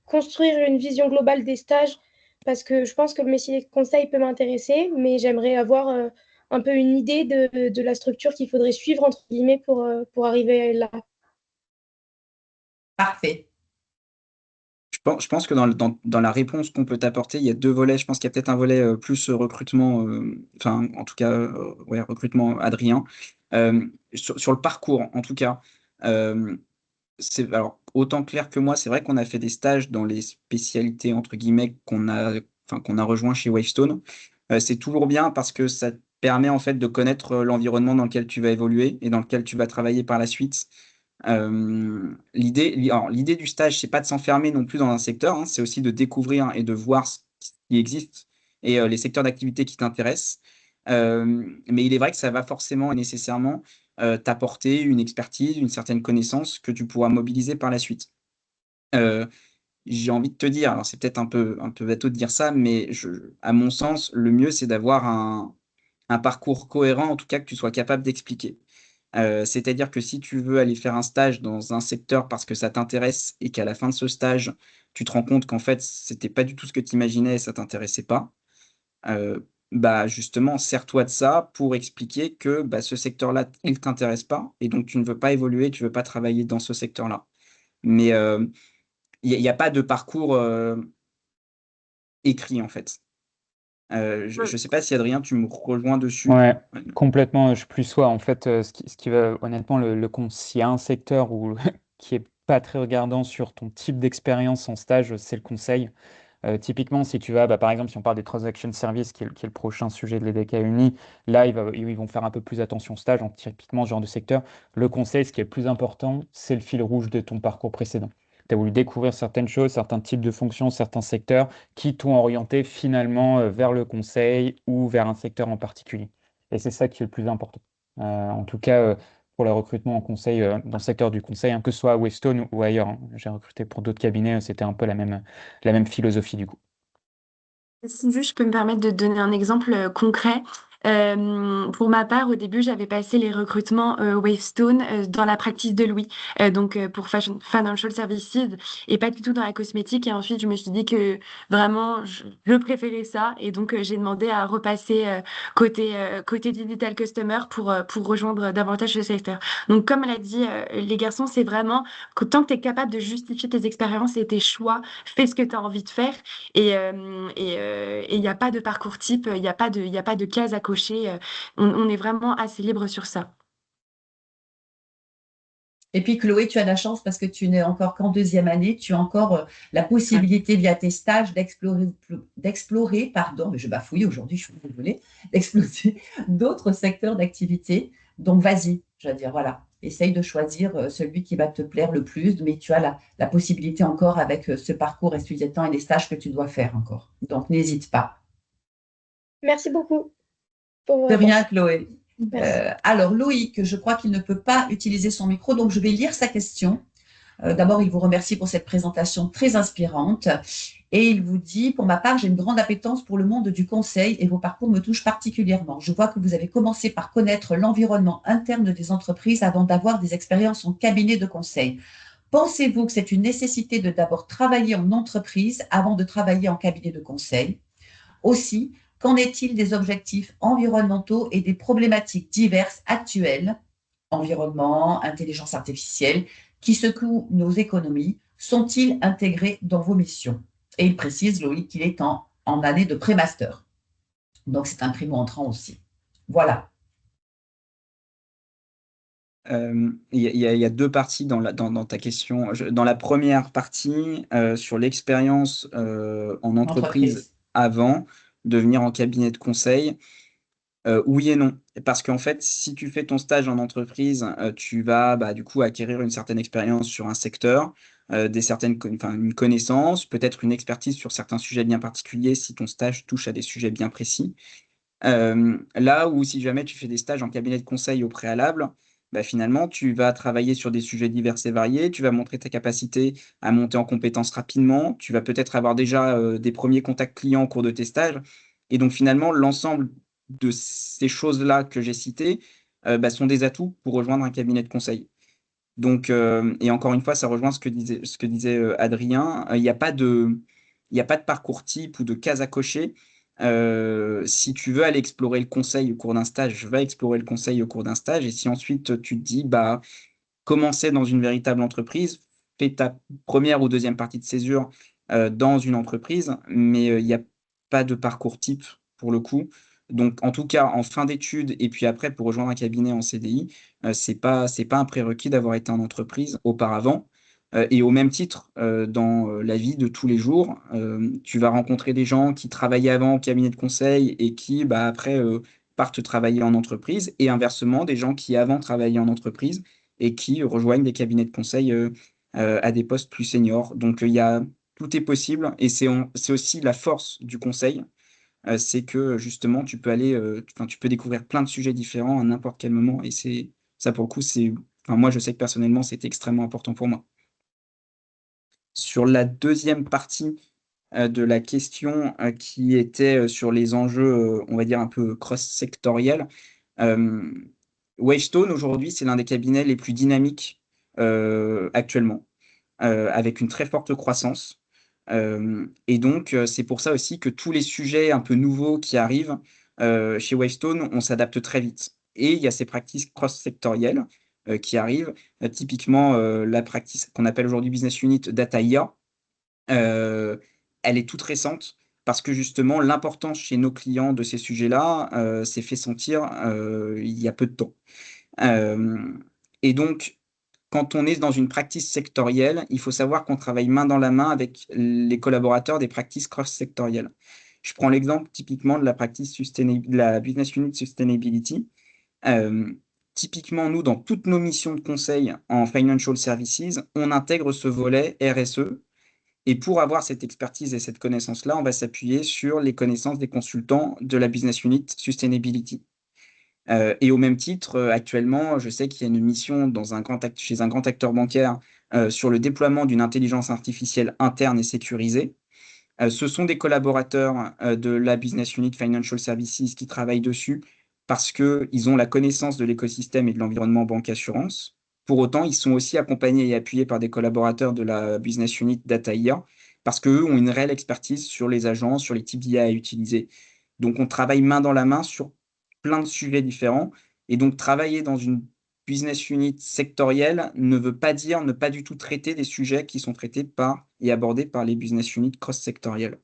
construire une vision globale des stages, parce que je pense que le métier de conseil peut m'intéresser, mais j'aimerais avoir un peu une idée de la structure qu'il faudrait suivre, entre guillemets, pour arriver là. Parfait. Je pense que dans la réponse qu'on peut t'apporter, il y a deux volets. Je pense qu'il y a peut-être un volet plus recrutement, en tout cas, recrutement Adrien. Sur le parcours, en tout cas, c'est alors autant Claire que moi, c'est vrai qu'on a fait des stages dans les spécialités entre guillemets qu'on a rejoint chez Wavestone. C'est toujours bien parce que ça te permet en fait de connaître, l'environnement dans lequel tu vas évoluer et dans lequel tu vas travailler par la suite. L'idée du stage, c'est pas de s'enfermer non plus dans un secteur, hein, c'est aussi de découvrir et de voir ce qui existe et les secteurs d'activité qui t'intéressent. Mais il est vrai que ça va forcément et nécessairement t'apporter une expertise, une certaine connaissance que tu pourras mobiliser par la suite. Heu, j'ai envie de te dire, alors c'est peut-être un peu bateau de dire ça, mais à mon sens, le mieux, c'est d'avoir un parcours cohérent, en tout cas que tu sois capable d'expliquer. C'est-à-dire que si tu veux aller faire un stage dans un secteur parce que ça t'intéresse et qu'à la fin de ce stage, tu te rends compte qu'en fait, c'était pas du tout ce que tu imaginais et ça t'intéressait pas, bah, justement, sers-toi de ça pour expliquer que, bah, ce secteur-là, il t'intéresse pas et donc tu ne veux pas évoluer, tu veux pas travailler dans ce secteur-là. Mais, il y a pas de parcours, écrit, en fait. Je sais pas si Adrien, tu me rejoins dessus? Ouais, Ouais. complètement, je plus sois. En fait, ce qui va honnêtement s'il y a un secteur où qui est pas très regardant sur ton type d'expérience en stage, c'est le conseil. Typiquement, si tu vas, bah, par exemple, si on parle des transaction services, qui est le prochain sujet de l'EDK Uni, là, ils vont faire un peu plus attention au stage. Donc, typiquement, ce genre de secteur, le conseil, ce qui est le plus important, c'est le fil rouge de ton parcours précédent. Tu as voulu découvrir certaines choses, certains types de fonctions, certains secteurs qui t'ont orienté finalement vers le conseil ou vers un secteur en particulier. Et c'est ça qui est le plus important. En tout cas, pour le recrutement en conseil, dans le secteur du conseil, hein, que ce soit à Wavestone ou ailleurs, hein. J'ai recruté pour d'autres cabinets, c'était un peu la même philosophie du coup. Si juste je peux me permettre de te donner un exemple concret. Pour ma part, au début, j'avais passé les recrutements Wavestone dans la practice de Louis, donc pour Financial Services et pas du tout dans la cosmétique. Et ensuite, je me suis dit que vraiment, je préférais ça. Et donc, j'ai demandé à repasser côté Digital Customer pour rejoindre davantage ce secteur. Donc, comme l'a dit les garçons, c'est vraiment que tant que tu es capable de justifier tes expériences et tes choix, fais ce que tu as envie de faire. Et il n'y a pas de parcours type, il y a pas de case à cocher. On est vraiment assez libre sur ça. Et puis Chloé, tu as la chance parce que tu n'es encore qu'en deuxième année, tu as encore la possibilité via tes stages d'explorer, pardon, mais je bafouille aujourd'hui, je suis désolée, d'explorer d'autres secteurs d'activité. Donc vas-y, je veux dire, voilà, essaye de choisir celui qui va te plaire le plus, mais tu as la possibilité encore avec ce parcours étudiant et les stages que tu dois faire encore. Donc n'hésite pas. Merci beaucoup pour vos De rien, réponses. Chloé. Merci. Alors Loïc, je crois qu'il ne peut pas utiliser son micro, donc je vais lire sa question. D'abord, il vous remercie pour cette présentation très inspirante et il vous dit, pour ma part, j'ai une grande appétence pour le monde du conseil et vos parcours me touchent particulièrement. Je vois que vous avez commencé par connaître l'environnement interne des entreprises avant d'avoir des expériences en cabinet de conseil. Pensez-vous que c'est une nécessité de d'abord travailler en entreprise avant de travailler en cabinet de conseil? Aussi, qu'en est-il des objectifs environnementaux et des problématiques diverses actuelles, environnement, intelligence artificielle, qui secouent nos économies, sont-ils intégrés dans vos missions? Et il précise, Loïc, qu'il est en année de pré-master. Donc, c'est un primo-entrant aussi. Voilà. Il y a 2 parties dans ta question. Dans la première partie, sur l'expérience, en entreprise Entreprise. avant de venir en cabinet de conseil, oui et non. Parce qu'en fait, si tu fais ton stage en entreprise, tu vas, bah, du coup, acquérir une certaine expérience sur un secteur, une connaissance, peut-être une expertise sur certains sujets bien particuliers si ton stage touche à des sujets bien précis. Là où si jamais tu fais des stages en cabinet de conseil au préalable, bah, finalement, tu vas travailler sur des sujets divers et variés, tu vas montrer ta capacité à monter en compétences rapidement, tu vas peut-être avoir déjà, des premiers contacts clients au cours de tes stages et donc finalement, l'ensemble de ces choses-là que j'ai citées, bah, sont des atouts pour rejoindre un cabinet de conseil. Donc, et encore une fois, ça rejoint ce que disait, Adrien, il y a pas de parcours type ou de case à cocher. Si tu veux aller explorer le conseil au cours d'un stage, va explorer le conseil au cours d'un stage et si ensuite, tu te dis: «Bah, commencer dans une véritable entreprise», fais ta première ou deuxième partie de césure, dans une entreprise, mais, il y a pas de parcours type pour le coup. Donc, en tout cas, en fin d'études et puis après, pour rejoindre un cabinet en CDI, c'est pas un prérequis d'avoir été en entreprise auparavant. Et au même titre, dans la vie de tous les jours, tu vas rencontrer des gens qui travaillaient avant au cabinet de conseil et qui, bah, après, partent travailler en entreprise, et inversement, des gens qui avant travaillaient en entreprise et qui rejoignent des cabinets de conseil à des postes plus seniors. Donc, tout est possible, et c'est aussi la force du conseil, c'est que justement, tu peux aller, tu peux découvrir plein de sujets différents à n'importe quel moment, et ça, pour le coup, moi, je sais que personnellement, c'était extrêmement important pour moi. Sur la deuxième partie de la question, qui était, sur les enjeux, on va dire un peu cross-sectoriels. Wavestone aujourd'hui, c'est l'un des cabinets les plus dynamiques, actuellement, avec une très forte croissance. Et donc, c'est pour ça aussi que tous les sujets un peu nouveaux qui arrivent, chez Wavestone, on s'adapte très vite. Et il y a ces practices cross-sectorielles, qui arrivent. Typiquement, la practice qu'on appelle aujourd'hui Business Unit Data IA, Heu, elle est toute récente, parce que justement l'importance chez nos clients de ces sujets-là, s'est fait sentir, il y a peu de temps. Hem Et donc, quand on est dans une practice sectorielle, il faut savoir qu'on travaille main dans la main avec les collaborateurs des practices cross-sectorielles. Je prends l'exemple typiquement de de la Business Unit Sustainability. Hem, Typiquement, nous, dans toutes nos missions de conseil en financial services, on intègre ce volet RSE, et pour avoir cette expertise et cette connaissance-là, on va s'appuyer sur les connaissances des consultants de la business unit sustainability. Et au même titre, actuellement, je sais qu'il y a une mission chez un grand acteur bancaire, sur le déploiement d'une intelligence artificielle interne et sécurisée. Ce sont des collaborateurs, de la business unit Financial Services qui travaillent dessus, parce qu'ils ont la connaissance de l'écosystème et de l'environnement banque assurance. Pour autant, ils sont aussi accompagnés et appuyés par des collaborateurs de la business unit Data IA, parce qu'eux ont une réelle expertise sur les agences, sur les types d'IA à utiliser. Donc on travaille main dans la main sur plein de sujets différents, et donc travailler dans une business unit sectorielle ne veut pas dire ne pas du tout traiter des sujets qui sont traités par et abordés par les business units cross-sectorielles.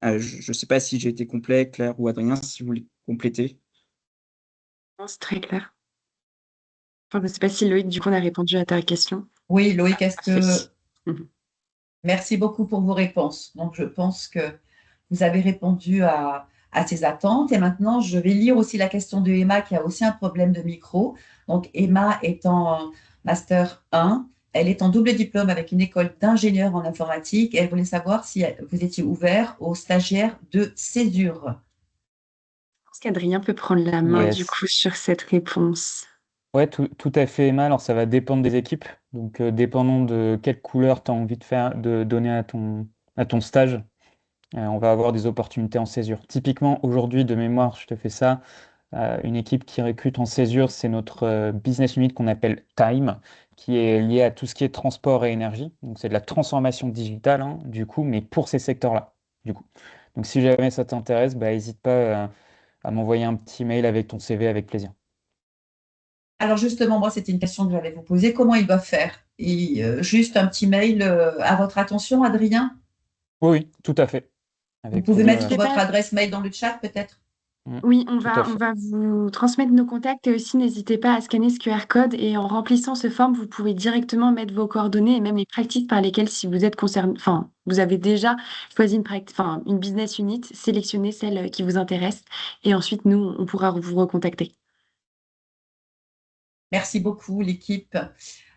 Je ne sais pas si j'ai été complet, Claire ou Adrien, si vous voulez compléter? Non, c'est très clair. Enfin, je ne sais pas si Loïc, du coup, on a répondu à ta question. Oui, Loïc, est-ce Parfait. que merci beaucoup pour vos réponses. Donc, je pense que vous avez répondu à ces attentes. Et maintenant, je vais lire aussi la question de Emma, qui a aussi un problème de micro. Donc, Emma est en Master 1. Elle est en double diplôme avec une école d'ingénieur en informatique. Et elle voulait savoir si vous étiez ouvert aux stagiaires de césure. Je pense qu'Adrien peut prendre la main, du Yes. coup, sur cette réponse. Ouais, tout à fait, Emma. Alors, ça va dépendre des équipes. Donc, dépendant de quelle couleur tu as envie de donner à ton stage, on va avoir des opportunités en césure. Typiquement, aujourd'hui, de mémoire, je te fais ça. Une équipe qui recrute en césure, c'est notre business unit qu'on appelle Time, qui est lié à tout ce qui est transport et énergie. Donc, c'est de la transformation digitale, hein, du coup, mais pour ces secteurs-là, du coup. Donc, si jamais ça t'intéresse, bah, n'hésite pas à m'envoyer un petit mail avec ton CV avec plaisir. Alors justement, moi, c'était une question que j'allais vous poser. Comment ils doivent faire? Et, juste un petit mail à votre attention, Adrien. Oui, oui, tout à fait. Vous Avec pouvez plaisir. mettre N'hésitez votre pas. adresse mail dans le chat, peut-être? Oui, Tout à on fait. va vous transmettre nos contacts, et aussi n'hésitez pas à scanner ce QR code, et en remplissant ce forme, vous pouvez directement mettre vos coordonnées et même les pratiques par lesquelles, si vous êtes concerné, enfin, vous avez déjà choisi une business unit, sélectionnez celle qui vous intéresse, et ensuite nous, on pourra vous recontacter. Merci beaucoup, l'équipe.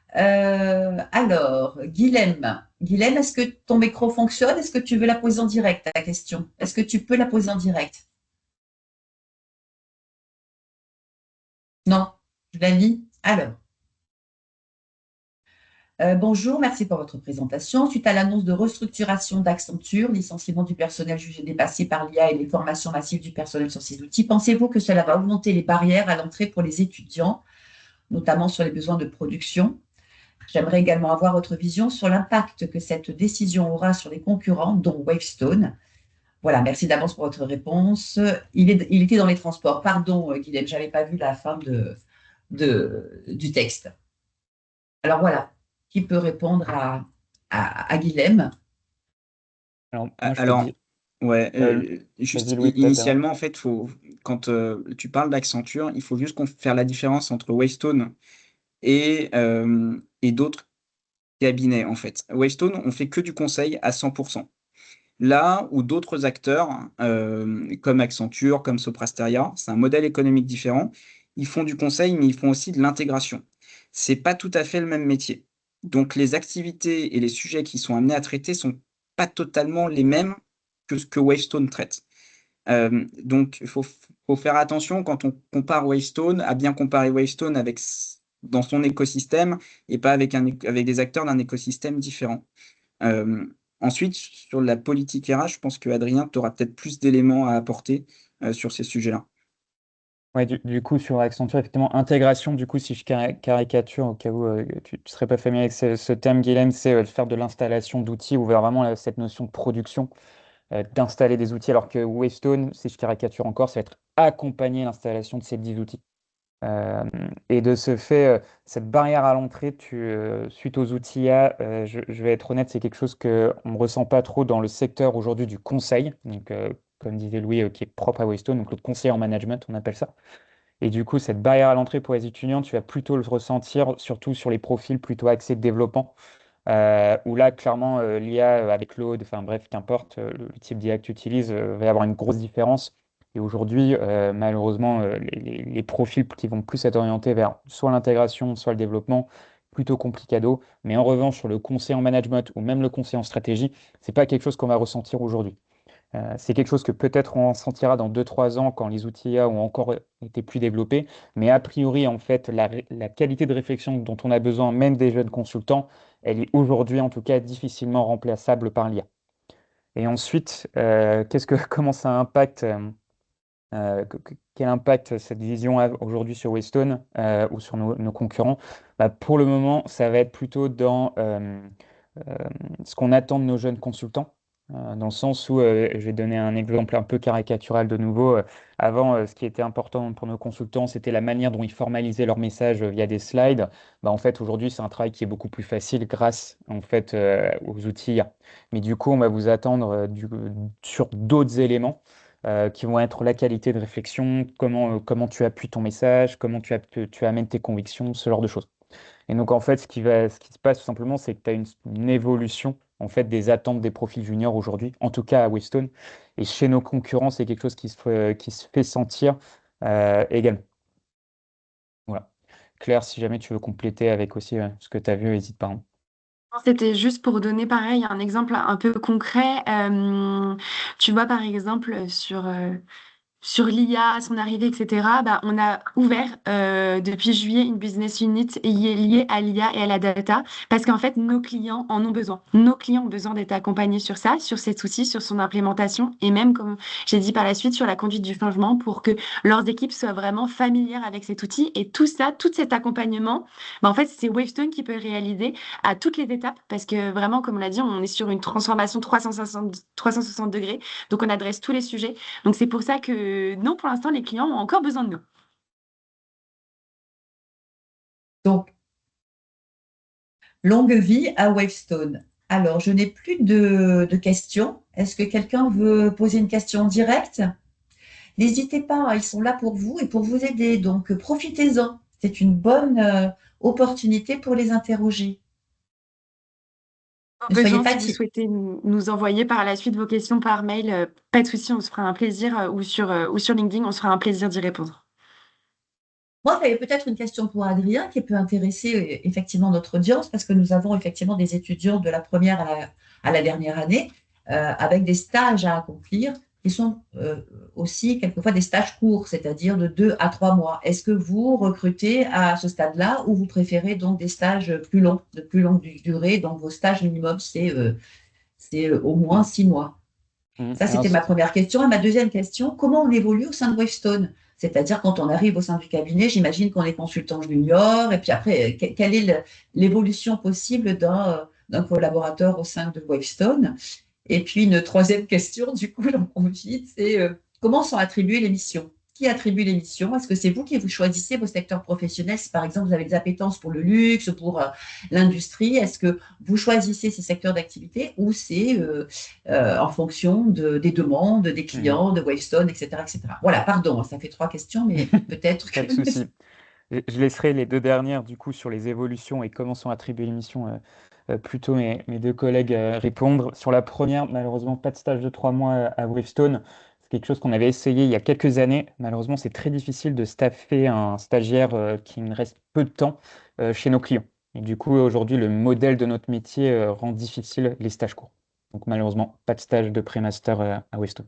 Alors, Guilhem, est-ce que ton micro fonctionne? Est-ce que tu veux la poser en direct, ta question? Est-ce que tu peux la poser en direct? Non, je la lis. Alors, bonjour, merci pour votre présentation. Suite à l'annonce de restructuration d'Accenture, licenciement du personnel jugé dépassé par l'IA et les formations massives du personnel sur ces outils, pensez-vous que cela va augmenter les barrières à l'entrée pour les étudiants, notamment sur les besoins de production? J'aimerais également avoir votre vision sur l'impact que cette décision aura sur les concurrents, dont Wavestone. Voilà, merci d'avance pour votre réponse. Il était dans les transports. Pardon, Guilhem, je n'avais pas vu la fin du texte. Alors voilà, qui peut répondre à Guilhem? Alors, moi, je peux Alors, dire. Ouais, juste Vas-y, Louis, peut-être d'abord. initialement, en fait, quand tu parles d'Accenture, il faut juste faire la différence entre Wavestone et d'autres cabinets, en fait. Wavestone, on fait que du conseil à 100%. Là où d'autres acteurs, comme Accenture, comme Soprasteria, c'est un modèle économique différent. Ils font du conseil, mais ils font aussi de l'intégration. C'est pas tout à fait le même métier. Donc les activités et les sujets qui sont amenés à traiter sont pas totalement les mêmes que ce que Wavestone traite. Donc il faut faire attention quand on compare Wavestone, à bien comparer Wavestone dans son écosystème et pas avec des acteurs d'un écosystème différent. Ensuite, sur la politique RH, je pense que Adrien, tu auras peut-être plus d'éléments à apporter sur ces sujets-là. Ouais, du coup, sur Accenture, effectivement, intégration, du coup, si je caricature, au cas où tu ne serais pas familier avec ce terme, Guilhem, c'est faire de l'installation d'outils ou vraiment cette notion de production, d'installer des outils, alors que Wavestone, si je caricature encore, ça va être accompagner l'installation de ces 10 outils. Euh, et de ce fait, cette barrière à l'entrée, suite aux outils IA, je vais être honnête, c'est quelque chose qu'on ne ressent pas trop dans le secteur aujourd'hui du conseil, donc, comme disait Louis, qui est propre à Wavestone, donc le conseil en management, on appelle ça. Et du coup, cette barrière à l'entrée pour les étudiants, tu vas plutôt le ressentir, surtout sur les profils plutôt axés développement, où là, clairement, l'IA avec Claude, enfin bref, qu'importe, le type d'IA que tu utilises, va y avoir une grosse différence. Et aujourd'hui, malheureusement, les profils qui vont plus être orientés vers soit l'intégration, soit le développement, plutôt complicado. Mais en revanche, sur le conseil en management ou même le conseil en stratégie, c'est pas quelque chose qu'on va ressentir aujourd'hui. C'est quelque chose que peut-être on sentira dans 2-3 ans quand les outils IA ont encore été plus développés. Mais a priori, en fait, la qualité de réflexion dont on a besoin, même des jeunes consultants, elle est aujourd'hui, en tout cas, difficilement remplaçable par l'IA. Et ensuite, comment ça impacte, quel impact cette vision a aujourd'hui sur Wavestone ou sur nos concurrents? Bah, pour le moment, ça va être plutôt dans euh, ce qu'on attend de nos jeunes consultants, dans le sens où, je vais donner un exemple un peu caricatural de nouveau. Avant, ce qui était important pour nos consultants, c'était la manière dont ils formalisaient leurs messages via des slides. Bah, en fait, aujourd'hui, c'est un travail qui est beaucoup plus facile grâce en fait, aux outils IA. Mais du coup, on va vous attendre sur d'autres éléments qui vont être la qualité de réflexion, comment tu appuies ton message, comment tu amènes tes convictions, ce genre de choses. Et donc, en fait, ce qui se passe tout simplement, c'est que tu as une évolution en fait, des attentes des profils juniors aujourd'hui, en tout cas à Wavestone. Et chez nos concurrents, c'est quelque chose qui se fait sentir également. Voilà. Claire, si jamais tu veux compléter avec aussi ce que tu as vu, n'hésite pas, hein. C'était juste pour donner pareil un exemple un peu concret. Tu vois, par exemple, sur l'IA, son arrivée, etc., bah, on a ouvert depuis juillet une business unit liée à l'IA et à la data parce qu'en fait, nos clients en ont besoin. Nos clients ont besoin d'être accompagnés sur ça, sur cet outil, sur son implémentation et même, comme j'ai dit par la suite, sur la conduite du changement pour que leurs équipes soient vraiment familières avec cet outil. Et tout ça, tout cet accompagnement, bah, en fait, c'est Wavestone qui peut le réaliser à toutes les étapes parce que vraiment, comme on l'a dit, on est sur une transformation 360 degrés. Donc, on adresse tous les sujets. Donc, c'est pour ça que non, pour l'instant, les clients ont encore besoin de nous. Donc, longue vie à Wavestone. Alors, je n'ai plus de questions. Est-ce que quelqu'un veut poser une question directe? N'hésitez pas, ils sont là pour vous et pour vous aider. Donc, profitez-en. C'est une bonne opportunité pour les interroger. Au Ne soyez besoin, pas si vous souhaitez nous envoyer par la suite vos questions par mail, pas de souci, on se fera un plaisir, ou sur LinkedIn, on se fera un plaisir d'y répondre. Moi, j'avais peut-être une question pour Adrien qui peut intéresser effectivement notre audience parce que nous avons effectivement des étudiants de la première à la dernière année avec des stages à accomplir qui sont aussi quelquefois des stages courts, c'est-à-dire de 2 à 3 mois. Est-ce que vous recrutez à ce stade-là ou vous préférez donc des stages plus longs, de plus longue durée, donc vos stages minimum, c'est au moins 6 mois? Ça, Alors, c'était ma première question. Et ma deuxième question, comment on évolue au sein de Wavestone? C'est-à-dire, quand on arrive au sein du cabinet, j'imagine qu'on est consultant junior, et puis après, quelle est l'évolution possible d'un collaborateur au sein de Wavestone? Et puis, une troisième question, du coup, j'en profite, c'est comment sont attribuées les missions? qui attribue les missions? Est-ce que c'est vous qui vous choisissez vos secteurs professionnels? Si par exemple vous avez des appétences pour le luxe, pour l'industrie, est-ce que vous choisissez ces secteurs d'activité ou c'est en fonction des demandes des clients, de Wavestone, etc., etc. Voilà, pardon, ça fait 3 questions, mais peut-être Pas de que... souci. Je laisserai les 2 dernières, du coup, sur les évolutions et comment sont attribuées les missions, plutôt mes 2 collègues répondre. Sur la première, malheureusement, pas de stage de 3 mois à Wavestone. C'est quelque chose qu'on avait essayé il y a quelques années. Malheureusement, c'est très difficile de staffer un stagiaire qui ne reste peu de temps chez nos clients. Et du coup, aujourd'hui, le modèle de notre métier rend difficile les stages courts. Donc malheureusement, pas de stage de pré-master à Wavestone.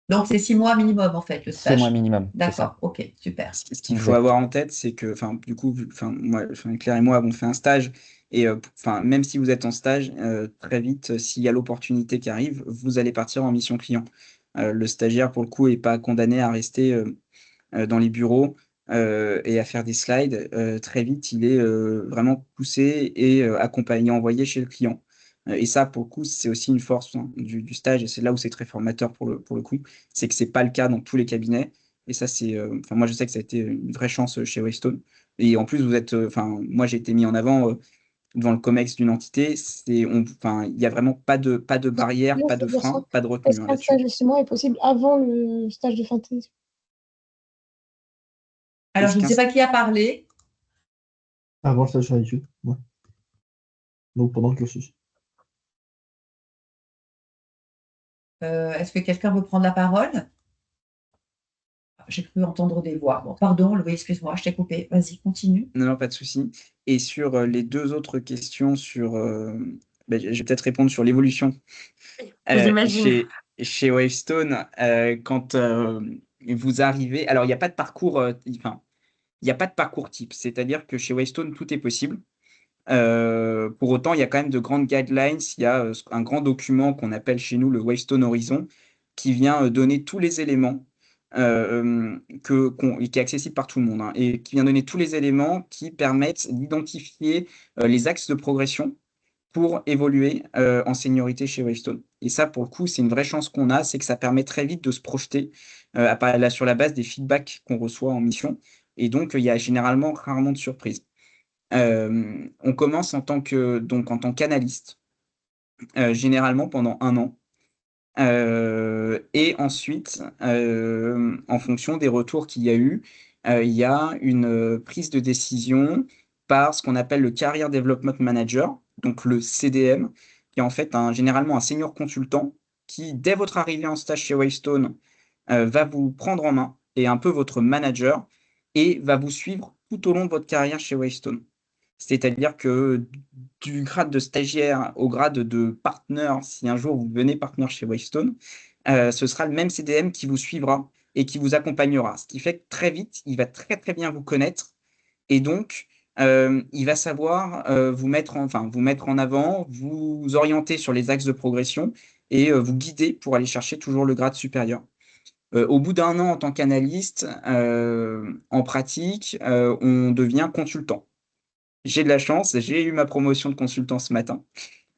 Donc c'est 6 mois minimum en fait, le 6 mois stage. minimum, c'est ça. D'accord, ok, super. Ce qu'il faut Exact. avoir en tête, c'est que, enfin, du coup, moi, Claire et moi avons fait un stage, et enfin, même si vous êtes en stage, très vite, s'il y a l'opportunité qui arrive, vous allez partir en mission client. Le stagiaire, pour le coup, est pas condamné à rester dans les bureaux et à faire des slides. Très vite, il est vraiment poussé et accompagné, envoyé chez le client. Et ça, pour le coup, c'est aussi une force du stage, et c'est là où c'est très formateur pour le coup, c'est que c'est pas le cas dans tous les cabinets. Et ça, c'est, enfin, moi, je sais que ça a été une vraie chance chez Wavestone. Et en plus, vous êtes, enfin, moi, j'ai été mis en avant devant le COMEX d'une entité. Enfin, il y a vraiment pas de barrière, Non, pas je de veux dire ça. frein, pas de retenue Est-ce qu'un là-dessus. stage de 6 mois est possible avant le stage de fin de thèse? Alors Est-ce je ne qu'un sais pas qui a parlé. Avant le stage de fin d'études, ouais. Donc pendant le cursus. Est-ce que quelqu'un veut prendre la parole? J'ai cru entendre des voix. Bon, pardon, Louis, excuse-moi, je t'ai coupé. Vas-y, continue. Non, non, pas de souci. Et sur les 2 autres questions sur, je vais peut-être répondre sur l'évolution J'imagine. chez Wavestone, quand vous arrivez. Alors, il n'y a pas de parcours, enfin, il n'y a pas de parcours type. C'est-à-dire que chez Wavestone, tout est possible. Pour autant, il y a quand même de grandes guidelines. Il y a un grand document qu'on appelle chez nous le Wavestone Horizon, qui vient donner tous les éléments qui est accessible par tout le monde, hein, et qui vient donner tous les éléments qui permettent d'identifier les axes de progression pour évoluer en seniorité chez Wavestone. Et ça, pour le coup, c'est une vraie chance qu'on a, c'est que ça permet très vite de se projeter sur la base des feedbacks qu'on reçoit en mission. Et donc, il y a généralement rarement de surprises. On commence en tant qu'analyste, généralement pendant 1 an. Et ensuite, en fonction des retours qu'il y a eu, il y a une prise de décision par ce qu'on appelle le Career Development Manager, donc le CDM, qui est en fait généralement un senior consultant qui, dès votre arrivée en stage chez Wavestone, va vous prendre en main, et un peu votre manager, et va vous suivre tout au long de votre carrière chez Wavestone. C'est-à-dire que du grade de stagiaire au grade de partenaire, si un jour vous venez partenaire chez Wavestone, ce sera le même CDM qui vous suivra et qui vous accompagnera. Ce qui fait que très vite, il va très très bien vous connaître, et donc il va savoir vous mettre en avant, vous orienter sur les axes de progression et vous guider pour aller chercher toujours le grade supérieur. Au bout d'1 an en tant qu'analyste, en pratique, on devient consultant. J'ai de la chance, j'ai eu ma promotion de consultant ce matin,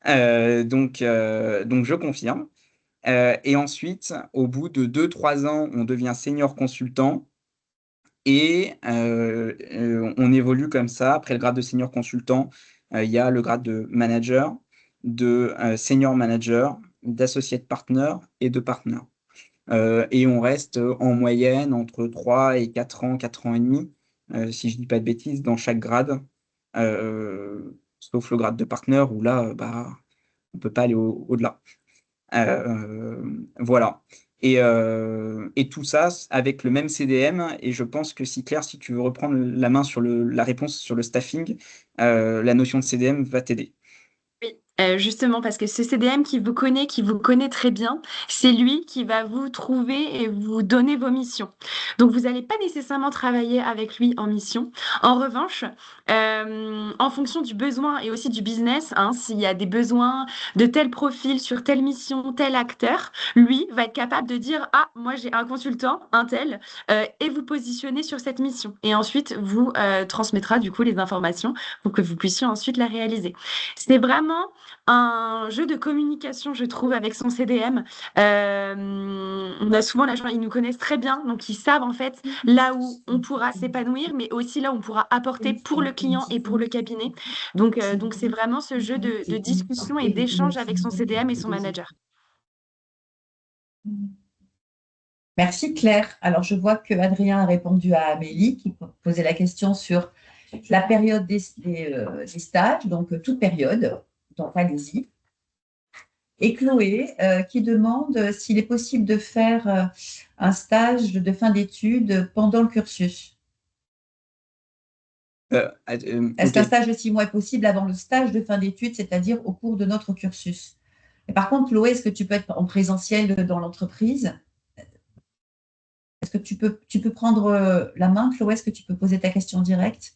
donc je confirme. Et ensuite, au bout de 2-3 ans, on devient senior consultant, et on évolue comme ça. Après le grade de senior consultant, il y a le grade de manager, de senior manager, d'associate partner et de partner. Et on reste en moyenne entre 3 et 4 ans, 4 ans et demi, si je dis pas de bêtises, dans chaque grade, sauf le grade de partner où là, on peut pas aller au-delà. Voilà. Et tout ça avec le même CDM. Et je pense que Claire, si tu veux reprendre la main sur la réponse sur le staffing, la notion de CDM va t'aider. Oui, justement, parce que ce CDM qui vous connaît très bien, c'est lui qui va vous trouver et vous donner vos missions. Donc, vous n'allez pas nécessairement travailler avec lui en mission. En revanche, en fonction du besoin et aussi du business, hein, s'il y a des besoins de tel profil sur telle mission, tel acteur, lui va être capable de dire, ah, moi j'ai un consultant, un tel, et vous positionner sur cette mission. Et ensuite, vous transmettra du coup les informations pour que vous puissiez ensuite la réaliser. C'est vraiment un jeu de communication, je trouve, avec son CDM. On a souvent l'agent, ils nous connaissent très bien, donc ils savent en fait là où on pourra s'épanouir, mais aussi là où on pourra apporter pour le client et pour le cabinet. Donc c'est vraiment ce jeu de discussion et d'échange avec son CDM et son manager. Merci Claire. Alors je vois que Adrien a répondu à Amélie qui posait la question sur la période des stages, donc toute période, donc allez-y. Et Chloé qui demande s'il est possible de faire un stage de fin d'études pendant le cursus. Est-ce qu'un Ok. stage de 6 mois est possible avant le stage de fin d'études, c'est-à-dire au cours de notre cursus? Et par contre, Chloé, est-ce que tu peux être en présentiel dans l'entreprise? Est-ce que tu peux prendre la main, Chloé? Est-ce que tu peux poser ta question directe?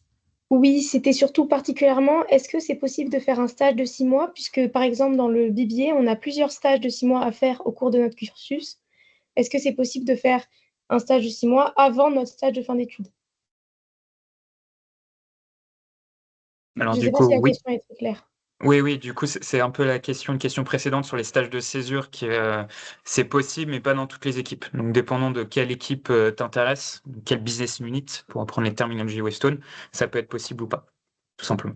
Oui, c'était surtout particulièrement, est-ce que c'est possible de faire un stage de 6 mois, puisque par exemple dans le BBA, on a plusieurs stages de 6 mois à faire au cours de notre cursus. Est-ce que c'est possible de faire un stage de 6 mois avant notre stage de fin d'études? Alors Je ne du sais pas coup, si la oui. question est très claire. Oui, du coup, c'est un peu une question précédente sur les stages de césure qui c'est possible, mais pas dans toutes les équipes. Donc, dépendant de quelle équipe t'intéresse, quelle business unit, pour reprendre les terminologies Weston, ça peut être possible ou pas, tout simplement.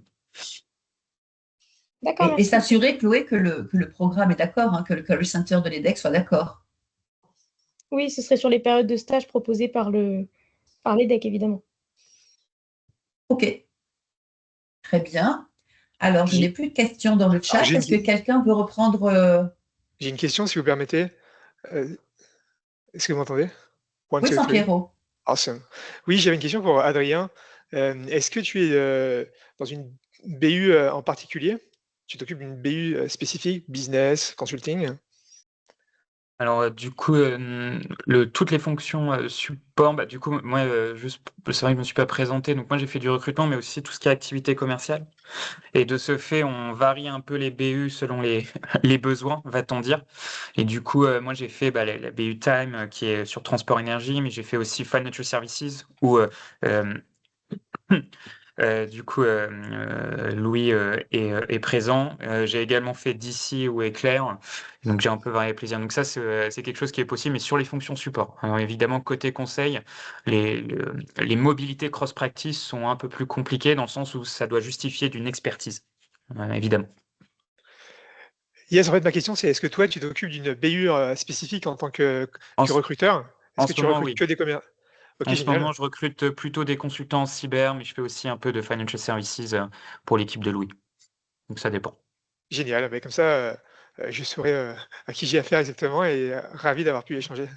D'accord, Et merci. s'assurer, Chloé, que le programme est d'accord, hein, que le Career Center de l'EDEC soit d'accord. Oui, ce serait sur les périodes de stage proposées par l'EDEC, évidemment. OK, très bien. Alors, je J'ai n'ai plus de questions dans le alors, chat. Est-ce que quelqu'un veut reprendre j'ai une question, si vous permettez. Est-ce que vous m'entendez? One, Oui, two, sans three. Pierrot. Awesome. Oui, j'avais une question pour Adrien. Est-ce que tu es dans une BU en particulier? Tu t'occupes d'une BU spécifique, business, consulting? Alors, du coup, toutes les fonctions support, bah, du coup, moi, juste, c'est vrai que je me suis pas présenté, donc moi, j'ai fait du recrutement, mais aussi tout ce qui est activité commerciale. Et de ce fait, on varie un peu les BU selon les, les besoins, va-t-on dire. Et du coup, moi, j'ai fait la BU Time qui est sur transport énergie, mais j'ai fait aussi Financial Services où euh, Louis est présent. J'ai également fait DC ou Éclair, donc j'ai un peu varié plaisir. Donc ça, c'est quelque chose qui est possible, mais sur les fonctions support. Alors évidemment, côté conseil, les mobilités cross-practice sont un peu plus compliquées dans le sens où ça doit justifier d'une expertise, évidemment. Yes, en fait, ma question, c'est est-ce que toi, tu t'occupes d'une BU spécifique en tant que En, recruteur? en Est-ce que ce tu moment, recrutes oui. que des commerciaux? Ok, En ce moment, génial. je recrute plutôt des consultants en cyber, mais je fais aussi un peu de financial services pour l'équipe de Louis. Donc ça dépend. Génial. Bah, comme ça, je saurai à qui j'ai affaire exactement et ravi d'avoir pu échanger.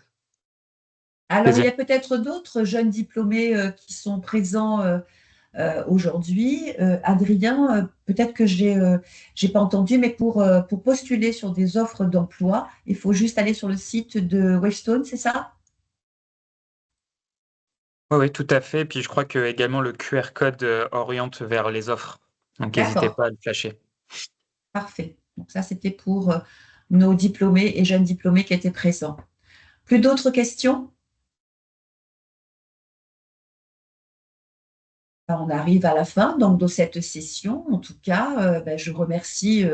Alors, il Plaisir. y a peut-être d'autres jeunes diplômés qui sont présents aujourd'hui. Adrien, peut-être que j'ai pas entendu, mais pour postuler sur des offres d'emploi, il faut juste aller sur le site de Wavestone, c'est ça? Oui, tout à fait. Puis je crois que également le QR code oriente vers les offres. Donc n'hésitez D'accord, pas à le flasher. parfait. Donc ça, c'était pour nos diplômés et jeunes diplômés qui étaient présents. Plus d'autres questions? On arrive à la fin donc, de cette session. En tout cas, je remercie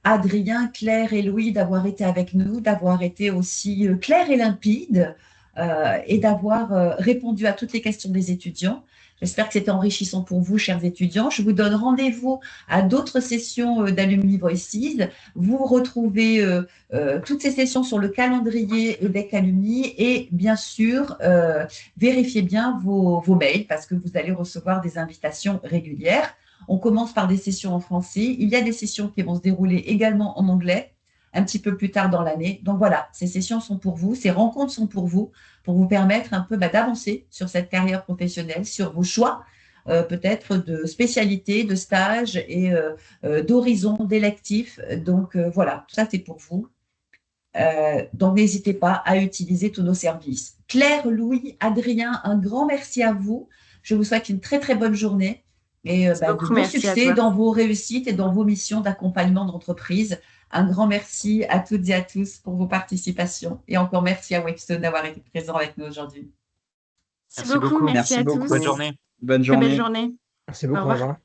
Adrien, Claire et Louis d'avoir été avec nous, d'avoir été aussi clairs et limpides et d'avoir répondu à toutes les questions des étudiants. J'espère que c'était enrichissant pour vous, chers étudiants. Je vous donne rendez-vous à d'autres sessions d'Alumni Voices. Vous retrouvez toutes ces sessions sur le calendrier EDEC Alumni et bien sûr, vérifiez bien vos mails parce que vous allez recevoir des invitations régulières. On commence par des sessions en français. Il y a des sessions qui vont se dérouler également en anglais un petit peu plus tard dans l'année. Donc voilà, ces sessions sont pour vous, ces rencontres sont pour vous permettre un peu d'avancer sur cette carrière professionnelle, sur vos choix peut-être de spécialité, de stage et d'horizon, d'électifs. Donc voilà, tout ça c'est pour vous. Donc n'hésitez pas à utiliser tous nos services. Claire, Louis, Adrien, un grand merci à vous. Je vous souhaite une très très bonne journée et Merci de beaucoup, beaux merci à succès toi. dans vos réussites et dans vos missions d'accompagnement d'entreprise. Un grand merci à toutes et à tous pour vos participations et encore merci à Wavestone d'avoir été présent avec nous aujourd'hui. Merci Merci beaucoup, beaucoup. merci Merci à beaucoup. tous. Bonne journée. Bonne Très belle journée. journée. Merci Au beaucoup, au revoir. revoir.